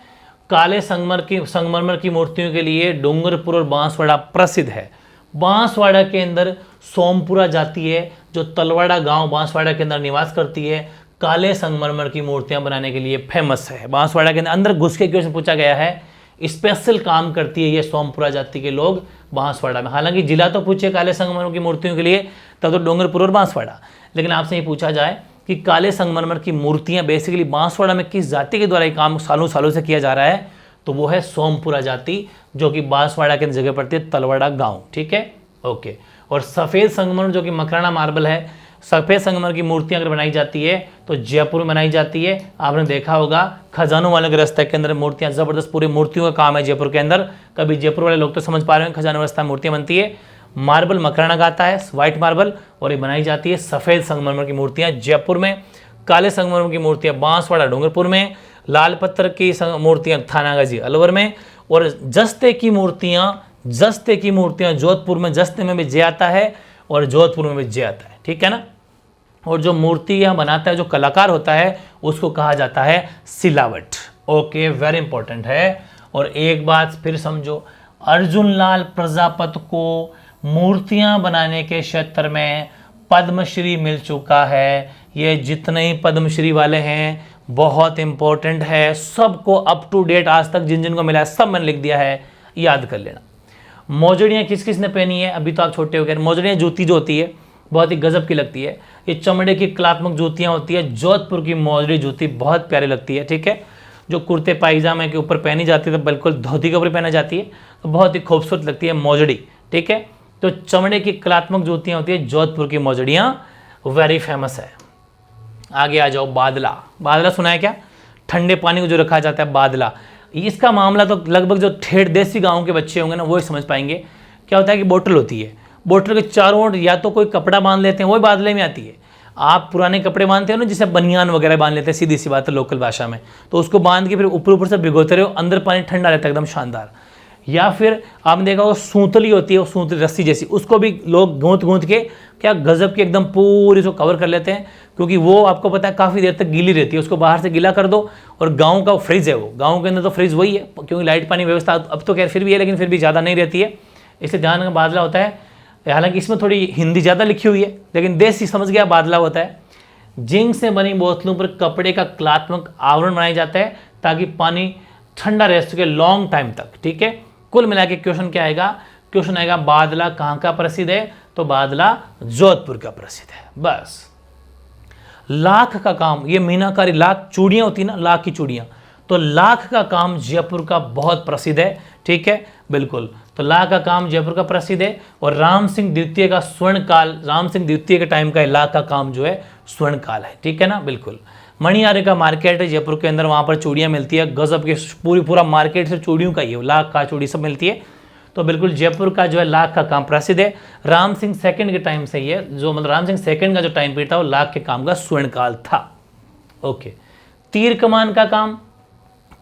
काले संगमरमर की मूर्तियों के लिए डूंगरपुर और बांसवाड़ा प्रसिद्ध है। बांसवाड़ा के अंदर सोमपुरा जाति है जो तलवाड़ा गांव बांसवाड़ा के अंदर निवास करती है। काले संगमरमर की मूर्तियां बनाने के लिए फेमस है। बांसवाड़ा के अंदर घुस के क्वेश्चन पूछा गया है, स्पेशल काम करती है ये सोमपुरा जाति के लोग बांसवाड़ा में। हालांकि जिला तो पूछे काले संगमरमर की मूर्तियों के लिए, तब तो डूंगरपुर और बांसवाड़ा। लेकिन आपसे ये पूछा जाए कि काले संगमरमर की मूर्तियां बेसिकली बांसवाड़ा में किस जाति के द्वारा ये काम सालों सालों से किया जा रहा है, तो वो है सोमपुरा जाति, जो कि बांसवाड़ा के जगह पड़ती है तलवाड़ा गांव, ठीक है, ओके। और सफ़ेद संगमरमर जो कि मकराना मार्बल है, सफ़ेद संगमरमर की मूर्तियां अगर बनाई जाती है तो जयपुर में बनाई जाती है। आपने देखा होगा खजानों वाले के रास्ते के अंदर मूर्तियां, ज़बरदस्त पूरी मूर्तियों का काम है जयपुर के अंदर। कभी जयपुर वाले लोग तो समझ पा रहे हैं, खजानों रास्ता मूर्तियां बनती है। मार्बल मकराना का आता है, व्हाइट मार्बल, और ये बनाई जाती है सफ़ेद संगमरमर की मूर्तियां जयपुर में। काले संगमरमर की मूर्तियां बांसवाड़ा डूंगरपुर में। लाल पत्थर की मूर्तियां थानागाजी अलवर में। और जस्ते की मूर्तियां जोधपुर में, जस्ते में भी जय आता है और जोधपुर में भी जय आता है, ठीक है ना। और जो मूर्तियां बनाता है, जो कलाकार होता है, उसको कहा जाता है सिलावट, ओके, वेरी इंपॉर्टेंट है। और एक बात फिर समझो, अर्जुन लाल प्रजापति को मूर्तियां बनाने के क्षेत्र में पद्मश्री मिल चुका है। ये जितने ही पद्मश्री वाले हैं बहुत इंपॉर्टेंट है, सबको अप टू डेट आज तक जिन जिन को मिला है सब मैंने लिख दिया है, याद कर लेना। मोजड़ियाँ किस किस ने पहनी है? अभी तो आप छोटे हो गए। मोजड़ियाँ जूती जो होती है बहुत ही गजब की लगती है। ये चमड़े की कलात्मक जूतियाँ होती है। जोधपुर की मोजड़ी जूती बहुत प्यारी लगती है, ठीक है। जो कुर्ते पायजामे के ऊपर पहनी जाती है, तो बिल्कुल धोती के ऊपर पहना जाती है, तो बहुत ही खूबसूरत लगती है मोजड़ी, ठीक है। तो चमड़े की कलात्मक जूतियाँ होती है, जोधपुर की मोजड़ियाँ वेरी फेमस है। आगे आ जाओ, बादला। बादला सुना है क्या? ठंडे पानी को जो रखा जाता है बादला। इसका मामला तो लगभग जो ठेठ देसी गाँव के बच्चे होंगे ना वो ही समझ पाएंगे। क्या होता है कि बोतल होती है, बोतल के चारों ओर या तो कोई कपड़ा बांध लेते हैं, वही बादले में आती है। आप पुराने कपड़े बांधते हो ना, जिसे बनियान वगैरह बांध लेते हैं, सीधी सी बात है लोकल भाषा में, तो उसको बांध के फिर ऊपर ऊपर से भिगोते रहो, अंदर पानी ठंडा रहता है एकदम शानदार। या फिर आपने देखा वो सूतली होती है, वो सूतली रस्सी जैसी, उसको भी लोग गूंथ गूंथ के क्या गजब की एकदम पूरी उसको कवर कर लेते हैं, क्योंकि वो आपको पता है काफ़ी देर तक गीली रहती है। उसको बाहर से गीला कर दो, और गाँव का फ्रिज है वो, गाँव के अंदर तो फ्रिज वही है, क्योंकि लाइट पानी व्यवस्था अब तो खैर फिर भी है, लेकिन फिर भी ज़्यादा नहीं रहती है, इसलिए ध्यान का बादला होता है। हालांकि इसमें थोड़ी हिंदी ज़्यादा लिखी हुई है, लेकिन देसी समझ गया बादला होता है। जिंक से बनी बोतलों पर कपड़े का कलात्मक आवरण बनाया जाता है ताकि पानी ठंडा रह सके लॉन्ग टाइम तक, ठीक है। कुल मिला के क्वेश्चन क्या आएगा? क्वेश्चन आएगा बादला कहाँ का प्रसिद्ध है? तो बादला जोधपुर का प्रसिद्ध है। बस। लाख का काम, ये मीनाकारी लाख चूड़ियाँ होती है ना, लाख की चूड़ियाँ, तो लाख का काम जयपुर का बहुत प्रसिद्ध है, ठीक है, बिल्कुल। तो लाख का काम जयपुर का प्रसिद्ध है। और राम सिंह द्वितीय का स्वर्ण काल, राम सिंह द्वितीय के टाइम का लाख का काम जो है स्वर्ण काल है, ठीक है ना, बिल्कुल। मणियारे का मार्केट है जयपुर के अंदर, वहाँ पर चूड़ियाँ मिलती है, गजब के पूरा मार्केट से चूड़ियों का ही है, लाख का चूड़ी सब मिलती है। तो बिल्कुल जयपुर का जो है लाख का काम प्रसिद्ध है। राम सिंह सेकंड के टाइम से ये जो मतलब राम सिंह सेकंड का जो टाइम पीरियड था वो लाख के काम का स्वर्ण काल था, ओके। तीर कमान का काम,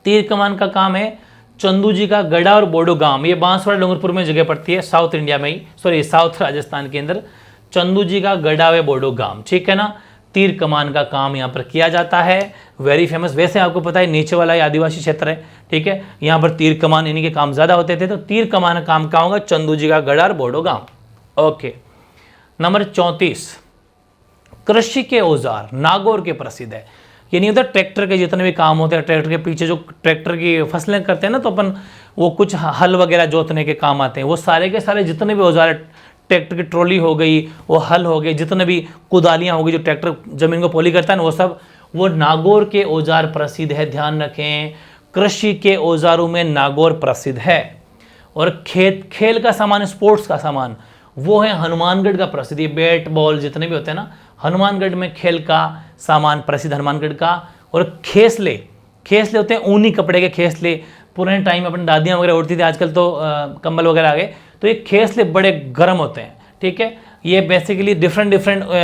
तीर कमान का काम है चंदू जी का गढ़ा और बोडो गांव, ये बांसवाड़ा डूंगरपुर में जगह पड़ती है, साउथ इंडिया में ही, सॉरी साउथ राजस्थान के अंदर। चंदू जी का गढ़ा व बोडो गांव, ठीक है ना। तीर कमान का काम यहाँ पर किया जाता है, वेरी फेमस। वैसे आपको पता है नीचे वाला ये आदिवासी क्षेत्र है, ठीक है, यहाँ पर तीर कमान इन्हीं के काम ज़्यादा होते थे, तो तीर कमान का काम कहाँ होगा? चंदू जी का गढ़ा और बोडो गांव, ओके। नंबर 34, कृषि के औजार नागौर के प्रसिद्ध है। ये नहीं होता ट्रैक्टर के जितने भी काम होते हैं, ट्रैक्टर के पीछे जो ट्रैक्टर की फसलें करते हैं ना, तो अपन वो कुछ हल वगैरह जोतने के काम आते हैं, वो सारे के सारे जितने भी औजार, ट्रैक्टर की ट्रॉली हो गई, वो हल हो गए, जितने भी कुदालियाँ हो गई, जो ट्रैक्टर जमीन को पॉली करता है ना, वो सब वो नागौर के औजार प्रसिद्ध है। ध्यान रखें, कृषि के औजारों में नागौर प्रसिद्ध है। और खेल का सामान, स्पोर्ट्स का सामान, वो है हनुमानगढ़ का प्रसिद्ध, ये बैट बॉल जितने भी होते हैं ना, हनुमानगढ़ में खेल का सामान प्रसिद्ध हनुमानगढ़ का। और खेसले, खेसले होते हैं ऊनी कपड़े के खेसले, पुराने टाइम में अपनी दादियाँ वगैरह उड़ती थी, आजकल तो कंबल वगैरह आ गए। तो ये खेसले बड़े गर्म होते हैं, ठीक है। ये बेसिकली डिफरेंट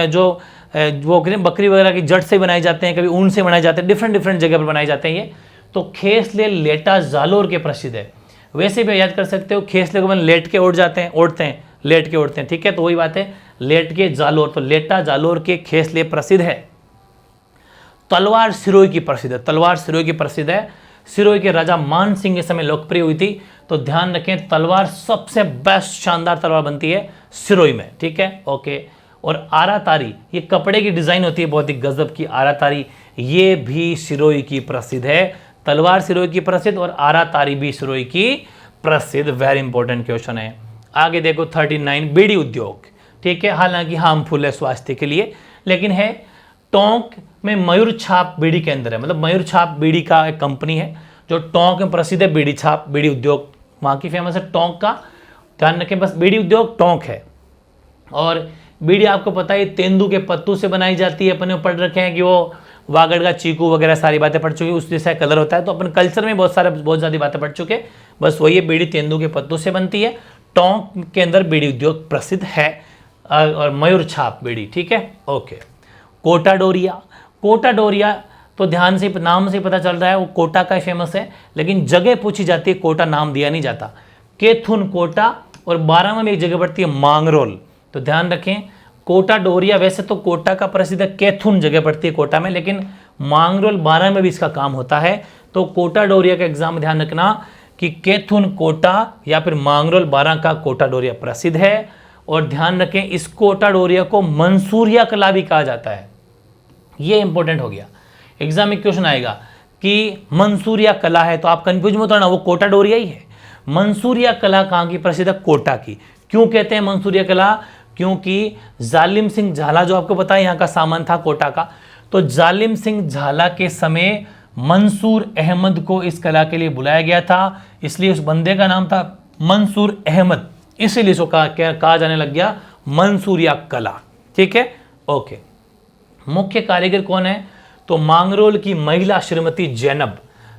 जो वो बकरी वगैरह की जड़ से बनाए जाते हैं, कभी ऊन से बनाए जाते हैं, डिफरेंट जगह पर बनाए जाते हैं ये। तो खेसले लेटा जालोर के प्रसिद्ध है। वैसे भी याद कर सकते हो, खेसले को मैंने लेट के ओढ़ते हैं, लेट के ओढ़ते हैं, ठीक है। तो वही बात है, लेट के जालोर, तो लेटा जालोर के खेसले प्रसिद्ध है। तलवार सिरोही की प्रसिद्ध है, तलवार सिरोही की प्रसिद्ध है। सिरोही के राजा मान सिंह के समय लोकप्रिय हुई थी। तो ध्यान रखें, तलवार सबसे बेस्ट शानदार तलवार बनती है सिरोही में, ठीक है, ओके। और आरातारी, ये कपड़े की डिजाइन होती है बहुत ही गजब की आरातारी, ये भी सिरोही की प्रसिद्ध है। तलवार सिरोही की प्रसिद्ध और आरातारी भी सिरोही की प्रसिद्ध। वेरी इंपॉर्टेंट क्वेश्चन है। आगे देखो 39, बीड़ी उद्योग, ठीक है। हालांकि हार्मफुल है स्वास्थ्य के लिए, लेकिन है। टोंक में मयूर छाप बीड़ी के अंदर है, मतलब मयूर छाप बीड़ी का एक कंपनी है जो टोंक में प्रसिद्ध है। बीड़ी छाप, बीड़ी उद्योग वहाँ की फेमस है, टोंक का। ध्यान रखें, बस बीड़ी उद्योग टोंक है। और बीड़ी आपको पता है तेंदू के पत्तों से बनाई जाती है, अपने पढ़ रखे हैं कि वो वागड़ का चीकू वगैरह सारी बातें पढ़ चुके, उस जैसा कलर होता है। तो अपन कल्चर में बहुत ज़्यादा बातें पढ़ चुके। बस वही बीड़ी तेंदू के पत्तों से बनती है। टोंक के अंदर बीड़ी उद्योग प्रसिद्ध है। और मयूर छाप बीड़ी, ठीक है, ओके। कोटा डोरिया, कोटा डोरिया तो ध्यान से नाम से पता चल रहा है वो कोटा का फेमस है, लेकिन जगह पूछी जाती है, कोटा नाम दिया नहीं जाता। केथुन कोटा, और 12वां में एक जगह पड़ती है मांगरोल। तो ध्यान रखें, कोटा डोरिया वैसे तो कोटा का प्रसिद्ध है, केथुन जगह पड़ती है कोटा में, लेकिन मांगरोल 12 में भी इसका काम होता है। तो कोटा डोरिया का एग्जाम में ध्यान रखना कि केथुन कोटा या फिर मांगरोल 12 का कोटा डोरिया प्रसिद्ध है। और ध्यान रखें, इस कोटा डोरिया को मंसूरिया कला भी कहा जाता है। ये इंपॉर्टेंट हो गया, एग्जाम में क्वेश्चन आएगा कि मंसूरिया कला है, तो आप कंफ्यूज मत होना, वो कोटा डोरिया ही है। मंसूरिया कला कहाँ की प्रसिद्ध है? कोटा की। क्यों कहते हैं मंसूरिया कला? क्योंकि जालिम सिंह झाला, जो आपको पता है यहाँ का सामान था कोटा का, तो जालिम सिंह झाला के समय मंसूर अहमद को इस कला के लिए बुलाया गया था, इसलिए उस बंदे का नाम था मंसूर अहमद, इसीलिए इसको कहा जाने लग गया मंसूरिया कला, ठीक है, ओके। मुख्य कारीगर कौन है? तो मांगरोल की महिला श्रीमती जैनब,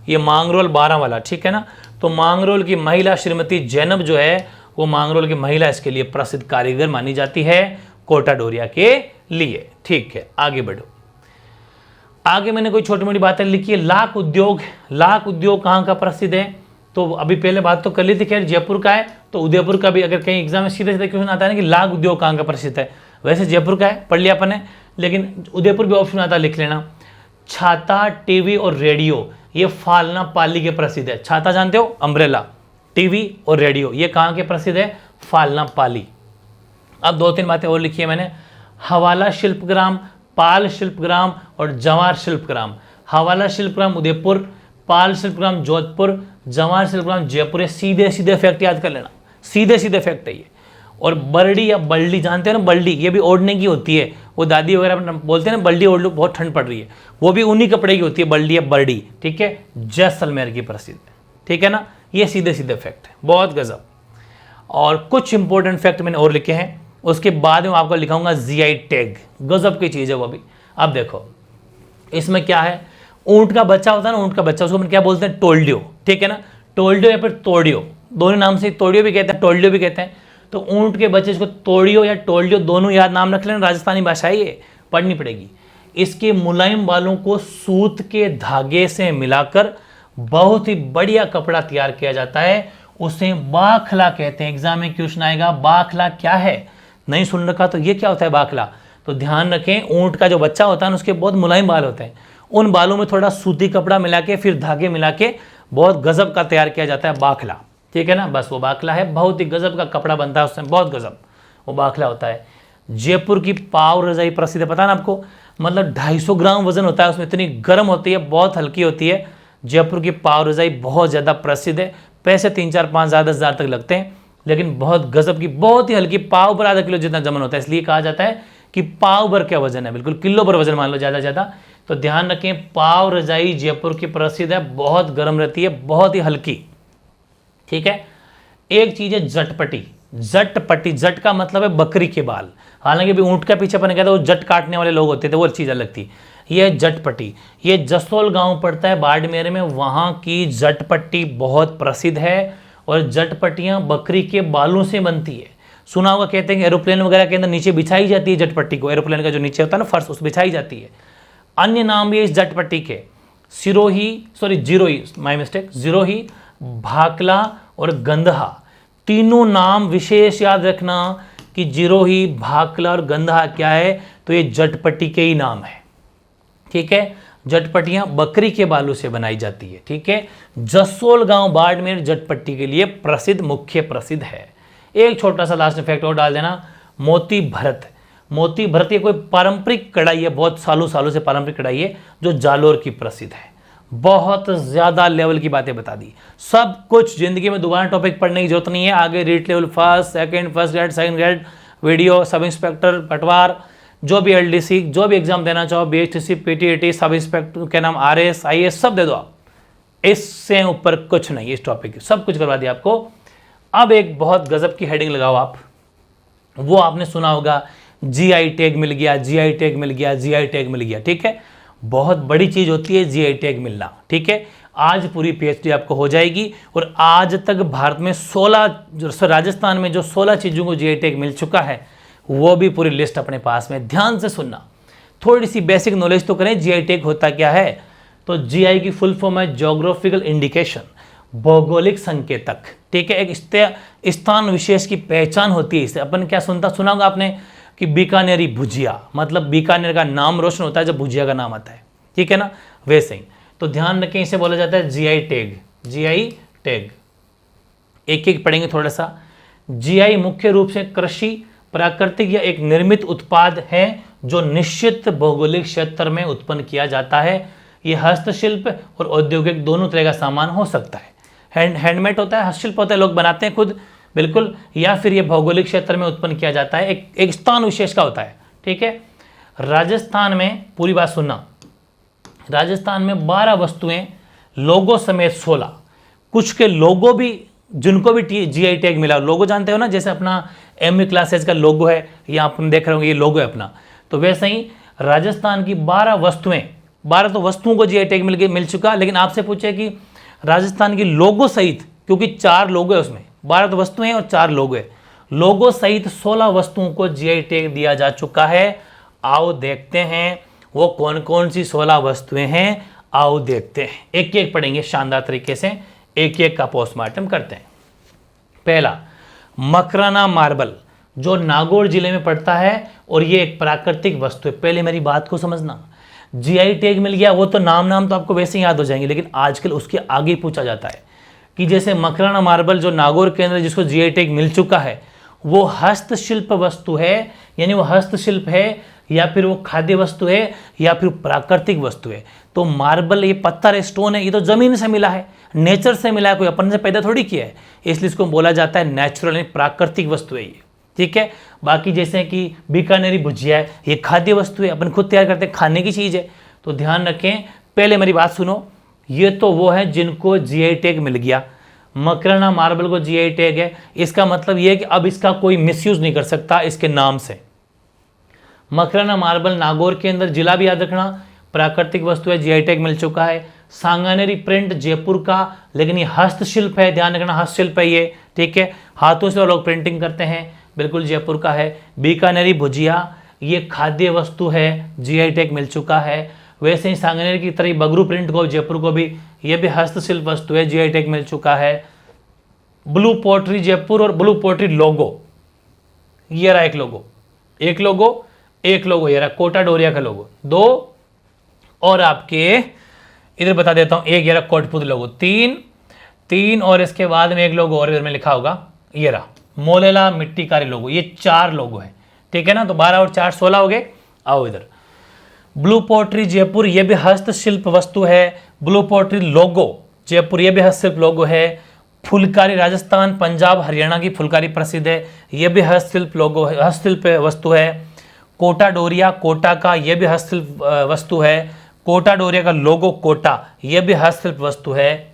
ये मांगरोल 12 वाला, ठीक है ना। तो मांगरोल की महिला श्रीमती जैनब जो है वो मांगरोल की महिला इसके लिए प्रसिद्ध कारीगर मानी जाती है कोटा डोरिया के लिए, ठीक है। आगे बढ़ो, आगे मैंने कोई छोटी मोटी बातें लिखी है। लाख उद्योग, लाख उद्योग कहाँ का प्रसिद्ध है? तो अभी पहले बात तो कर ली थी, खैर जयपुर का है, तो उदयपुर का भी अगर कहीं एग्जाम में सीधे सीधे क्वेश्चन आता है ना कि लाख उद्योग कहाँ का प्रसिद्ध है, वैसे जयपुर का है, पढ़ लिया अपन ने, लेकिन उदयपुर भी ऑप्शन आता है, लिख लेना। छाता, टीवी और रेडियो, ये फालना पाली के प्रसिद्ध है। छाता जानते हो, अम्ब्रेला, टीवी और रेडियो, ये कहाँ के प्रसिद्ध है? फालना पाली। अब 2-3 बातें और लिखी है मैंने। हवाला शिल्पग्राम, पाल शिल्पग्राम और जवार शिल्पग्राम। हवाला शिल्पग्राम उदयपुर, पाल शिल्पग्राम जोधपुर, जवार शिल्पग्राम जयपुर। सीधे सीधे फैक्ट याद कर लेना, सीधे सीधे फैक्ट है ये। और बर्डी या बल्डी जानते हो ना, बल्डी, ये भी ओढ़ने की होती है, वो दादी वगैरह बोलते हैं ना बल्डी ओढ़ लो, बहुत ठंड पड़ रही है, वो भी उन्हीं कपड़े की होती है, बल्डी या बर्डी, ठीक है, जैसलमेर की प्रसिद्ध है, ठीक है ना। ये सीधे सीधे फैक्ट है, बहुत गजब। और कुछ इंपॉर्टेंट फैक्ट मैंने और लिखे हैं, उसके बाद में आपको लिखाऊंगा जीआई टैग, गजब की चीज़ है वो भी। अब देखो इसमें क्या है, ऊंट का बच्चा होता है ना, ऊंट का बच्चा, उसको हम क्या बोलते हैं? टोल्डियो, ठीक है ना। टोल्डियो या फिर तोड़ियो, दोनों नाम से तोड़ियो भी कहते हैं, टोल्डियो भी कहते हैं। तो ऊंट के बच्चे इसको तोड़ियो या टोल्डियो दोनों याद नाम रख लेना, राजस्थानी भाषा है ये, पढ़नी पड़ेगी। इसके मुलायम बालों को सूत के धागे से मिलाकर बहुत ही बढ़िया कपड़ा तैयार किया जाता है, उसे बाखला कहते हैं। एग्जाम में क्वेश्चन आएगा बाखला क्या है, नहीं सुन रखा तो ये क्या होता है बाखला? तो ध्यान रखें, ऊंट का जो बच्चा होता है ना उसके बहुत मुलायम बाल होते हैं, उन बालों में थोड़ा सूती कपड़ा मिला के फिर धागे मिला के बहुत गजब का तैयार किया जाता है बाखला, ठीक है ना। बस वो बाखला है, बहुत ही गजब का कपड़ा बनता है उसमें, बहुत गजब वो बाखला होता है। जयपुर की पाव रजाई प्रसिद्ध है, पता ना आपको, मतलब 250 ग्राम वजन होता है उसमें, इतनी गर्म होती है, बहुत हल्की होती है। जयपुर की पाव रजाई बहुत ज़्यादा प्रसिद्ध है, पैसे 3, 4, 5, 10 हज़ार तक लगते हैं, लेकिन बहुत गजब की, बहुत ही हल्की, पाव पर आधा किलो जितना जमन होता है, इसलिए कहा जाता है कि पाव भर क्या वजन है, बिल्कुल किलो पर वजन मान लो ज़्यादा ज़्यादा। तो ध्यान रखें, पाव रजाई जयपुर की प्रसिद्ध है, बहुत गर्म रहती है, बहुत ही हल्की, ठीक है। एक चीज़ है झटपटी, जटपटी, जट का मतलब है बकरी के बाल, हालांकि भी ऊंट के पीछे अपन कहते हैं वो जट काटने वाले लोग होते थे, वो चीज़ अलग थी। ये जटपटी, ये जसोल गांव पड़ता है बाड़मेर में, वहाँ की जटपट्टी बहुत प्रसिद्ध है और जटपट्टियाँ बकरी के बालों से बनती है। सुना होगा, कहते हैं कि एरोप्लेन वगैरह के अंदर नीचे बिछाई जाती है जटपट्टी को, एरोप्लेन का जो नीचे होता है ना फर्श, उस बिछाई जाती है। अन्य नाम भी है इस जटपट्टी के, जिरोही, माय मिस्टेक, जिरोही, भाकला और गंधहा, तीनों नाम विशेष याद रखना कि जिरोही, भाकला और गंधहा क्या है, तो ये जटपट्टी के ही नाम है। ठीक है, जटपट्टियां बकरी के बालों से बनाई जाती है। ठीक है, जसोल गांव बाड़मेर जटपट्टी के लिए प्रसिद्ध, मुख्य प्रसिद्ध है। एक छोटा सा लास्ट इफेक्ट और डाल देना, मोती भरत। मोती भरत ये कोई पारंपरिक कढ़ाई है, बहुत सालों से पारंपरिक कढ़ाई है जो जालोर की प्रसिद्ध है। बहुत ज़्यादा लेवल की बातें बता दी, सब कुछ जिंदगी में दोबारा टॉपिक पढ़ने की जरूरत नहीं है। आगे REET level first grade, second grade, VDO, sub inspector, Patwar, जो भी एलडीसी, जो भी एग्जाम देना चाहो, बीएचटीसी, पीटीएटी, सब इंस्पेक्टर के नाम, आरएस, आईएएस, सब दे दो आप, इससे ऊपर कुछ नहीं। इस टॉपिक सब कुछ करवा दिया आपको। अब एक बहुत गजब की हेडिंग लगाओ आप, वो आपने सुना होगा, जीआई टैग मिल गया, जीआई टैग मिल गया, जीआई टैग मिल गया। ठीक है, बहुत बड़ी चीज होती है जीआई टैग मिलना। ठीक है, आज पूरी पीएचडी आपको हो जाएगी। और आज तक भारत में 16, राजस्थान में जो 16 चीजों को जीआई टैग मिल चुका है, वो भी पूरी लिस्ट अपने पास में। ध्यान से सुनना, थोड़ी सी बेसिक नॉलेज तो करें, जीआई टैग होता क्या है। तो जीआई की फुल फॉर्म है ज्योग्राफिकल इंडिकेशन, भौगोलिक संकेतक। ठीक है, एक स्थान विशेष की पहचान होती है इसे। अपन क्या सुना होगा आपने कि बीकानेरी भुजिया, मतलब बीकानेर का नाम रोशन होता है जब भुजिया का नाम आता है। ठीक है ना, वैसे ही तो ध्यान रखें, इसे बोला जाता है जीआई टैग। जीआई टैग एक एक पढ़ेंगे थोड़ा सा। जीआई मुख्य रूप से कृषि, प्राकृतिक या एक निर्मित उत्पाद है जो निश्चित भौगोलिक क्षेत्र में उत्पन्न किया जाता है। यह हस्तशिल्प और औद्योगिक दोनों तरह का सामान हो सकता है। हैंडमेड होता है, हस्तशिल्प होता है, लोग बनाते हैं खुद, बिल्कुल, या फिर ये भौगोलिक क्षेत्र में उत्पन्न किया जाता है, एक स्थान विशेष का होता है। ठीक है, राजस्थान में, पूरी बात सुनना, राजस्थान में 12 वस्तुएं, लोगो समेत 16, कुछ के लोगो भी, जिनको भी जीआई टैग मिला, लोगो जानते हो ना, जैसे अपना एमए क्लासेस का लोगो है, या अपन देख रहे होंगे ये लोगो है अपना, तो वैसे ही राजस्थान की 12 वस्तुएं, 12 तो वस्तुओं को जीआई टैग मिल चुका, लेकिन आपसे पूछे कि राजस्थान की लोगो सहित, क्योंकि 4 लोगो है उसमें, 12 तो वस्तुएं हैं और 4 लोगो है, लोगो सहित 16 वस्तुओं को जीआई टैग दिया जा चुका है। आओ देखते हैं वो कौन कौन सी 16 वस्तुएं हैं, आओ देखते हैं, एक एक पढ़ेंगे शानदार तरीके से, एक एक का पोस्टमार्टम करते हैं। पहला, मकराना मार्बल, जो नागौर जिले में पड़ता है और ये एक प्राकृतिक वस्तु है। पहले मेरी बात को समझना, जीआई टैग मिल गया, वो तो नाम तो आपको वैसे ही याद हो जाएंगे, लेकिन आजकल उसके आगे पूछा जाता है कि जैसे मकराना मार्बल जो नागौर के अंदर जिसको जीआई टैग मिल चुका है, वो हस्तशिल्प वस्तु है, यानी वो हस्तशिल्प है, या फिर वो खाद्य वस्तु है, या फिर प्राकृतिक वस्तु है। तो मार्बल ये पत्थर है, स्टोन है, ये तो जमीन से मिला है, नेचर से मिला है, कोई अपन से पैदा थोड़ी किया है, इसलिए इसको बोला जाता है नेचुरल, यानी प्राकृतिक वस्तु है ये। ठीक है, बाकी जैसे कि बीकानेरी भुजिया है, ये खाद्य वस्तु है, अपन खुद तैयार करते हैं, खाने की चीज़ है। तो ध्यान रखें, पहले मेरी बात सुनो, ये तो वो है जिनको जीआई टैग मिल गया। मकराना मार्बल को जीआई टैग है, इसका मतलब ये है कि अब इसका कोई मिसयूज नहीं कर सकता इसके नाम से। मकराना मार्बल नागौर के अंदर, जिला भी याद रखना, प्राकृतिक वस्तु है, जीआई टैग मिल चुका है। सांगानेरी प्रिंट जयपुर का, लेकिन ये हस्तशिल्प है, ध्यान रखना हस्तशिल्प है ये। ठीक है, हाथों से लोग प्रिंटिंग करते हैं, बिल्कुल जयपुर का है। बीकानेरी भुजिया ये खाद्य वस्तु है, जीआई टैग मिल चुका है। वैसे ही सांगानेरी की तरह बगरू प्रिंट को, जयपुर को भी, ये भी हस्तशिल्प वस्तु है, जीआई टैग मिल चुका है। ब्लू पोट्री जयपुर और ब्लू पोट्री लोगो, ये रहा एक लोगो, ये रहा कोटा डोरिया का लोगो, 2, और आपके इधर बता देता हूं, एक ये रहा कोटपुतली लोगो, 3 और इसके बाद में एक लोगो और इधर में लिखा होगा, ये रहा मोलेला मिट्टी कारी लोगो, ये 4 लोगो है। ठीक है ना, तो 12 और 4 16 हो गए। आओ इधर, ब्लू पोट्री जयपुर, ये भी हस्तशिल्प वस्तु है। ब्लू पोट्री लोगो जयपुर, ये भी हस्तशिल्प लोगो है। फुलकारी राजस्थान, पंजाब, हरियाणा की फुलकारी प्रसिद्ध है, ये भी हस्तशिल्प लोगो है, हस्तशिल्प वस्तु है। कोटा डोरिया, कोटा का, ये भी हस्तशिल्प वस्तु है। कोटा डोरिया का लोगो कोटा, ये भी हस्तशिल्प वस्तु है,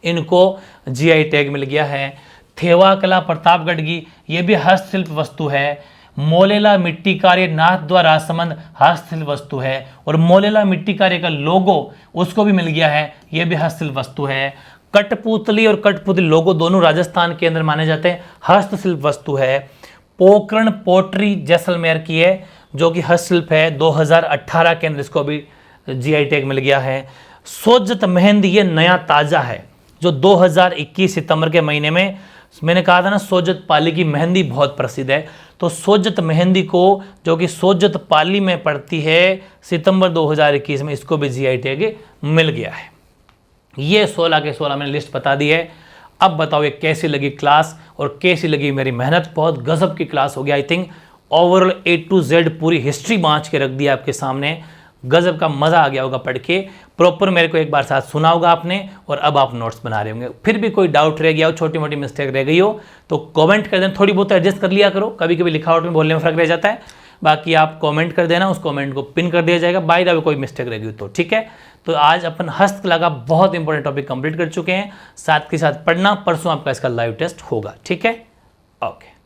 इनको जीआई टैग मिल गया है। थेवा कला प्रतापगढ़ की, ये भी हस्तशिल्प वस्तु है। मोलेला मिट्टी कार्य नाथद्वारा राजसमंद हस्तशिल्प वस्तु है। और मोलेला मिट्टी कार्य का लोगो उसको भी मिल गया है, ये भी हस्तशिल्प वस्तु है। कठपुतली और कठपुतली लोगो दोनों राजस्थान के अंदर माने जाते हैं, हस्तशिल्प वस्तु है। पोकरण पोट्री जैसलमेर की है, जो कि हस्तशिल्प है। 2018 के अंदर इसको भी जीआई टैग मिल गया है। सोजत मेहंदी, ये नया ताजा है, जो 2021 सितंबर के महीने में, मैंने कहा था ना सोजत पाली की मेहंदी बहुत प्रसिद्ध है, तो सोजत मेहंदी को, जो कि सोजत पाली में पड़ती है, सितंबर 2021 में इसको भी जीआई टैग मिल गया है। ये 16 के 16 मैंने लिस्ट बता दी है। अब बताओ ये कैसी लगी क्लास और कैसी लगी मेरी मेहनत। बहुत गजब की क्लास हो गया। I think overall A to Z पूरी हिस्ट्री बांच के रख दी आपके सामने। गजब का मज़ा आ गया होगा पढ़ के। प्रॉपर मेरे को एक बार साथ सुना होगा आपने और अब आप नोट्स बना रहे होंगे। फिर भी कोई डाउट रह गया हो, छोटी मोटी मिस्टेक रह गई हो, तो कमेंट कर देना। थोड़ी बहुत एडजस्ट कर लिया करो, कभी कभी लिखावट में बोलने में फ़र्क रह जाता है। बाकी आप कमेंट कर देना, उस कमेंट को पिन कर दिया जाएगा। बाय द वे कोई मिस्टेक रह गई तो ठीक है। तो आज अपन हस्तकला का बहुत इंपॉर्टेंट टॉपिक कंप्लीट कर चुके हैं। साथ के साथ पढ़ना, परसों आपका इसका लाइव टेस्ट होगा। ठीक है, ओके।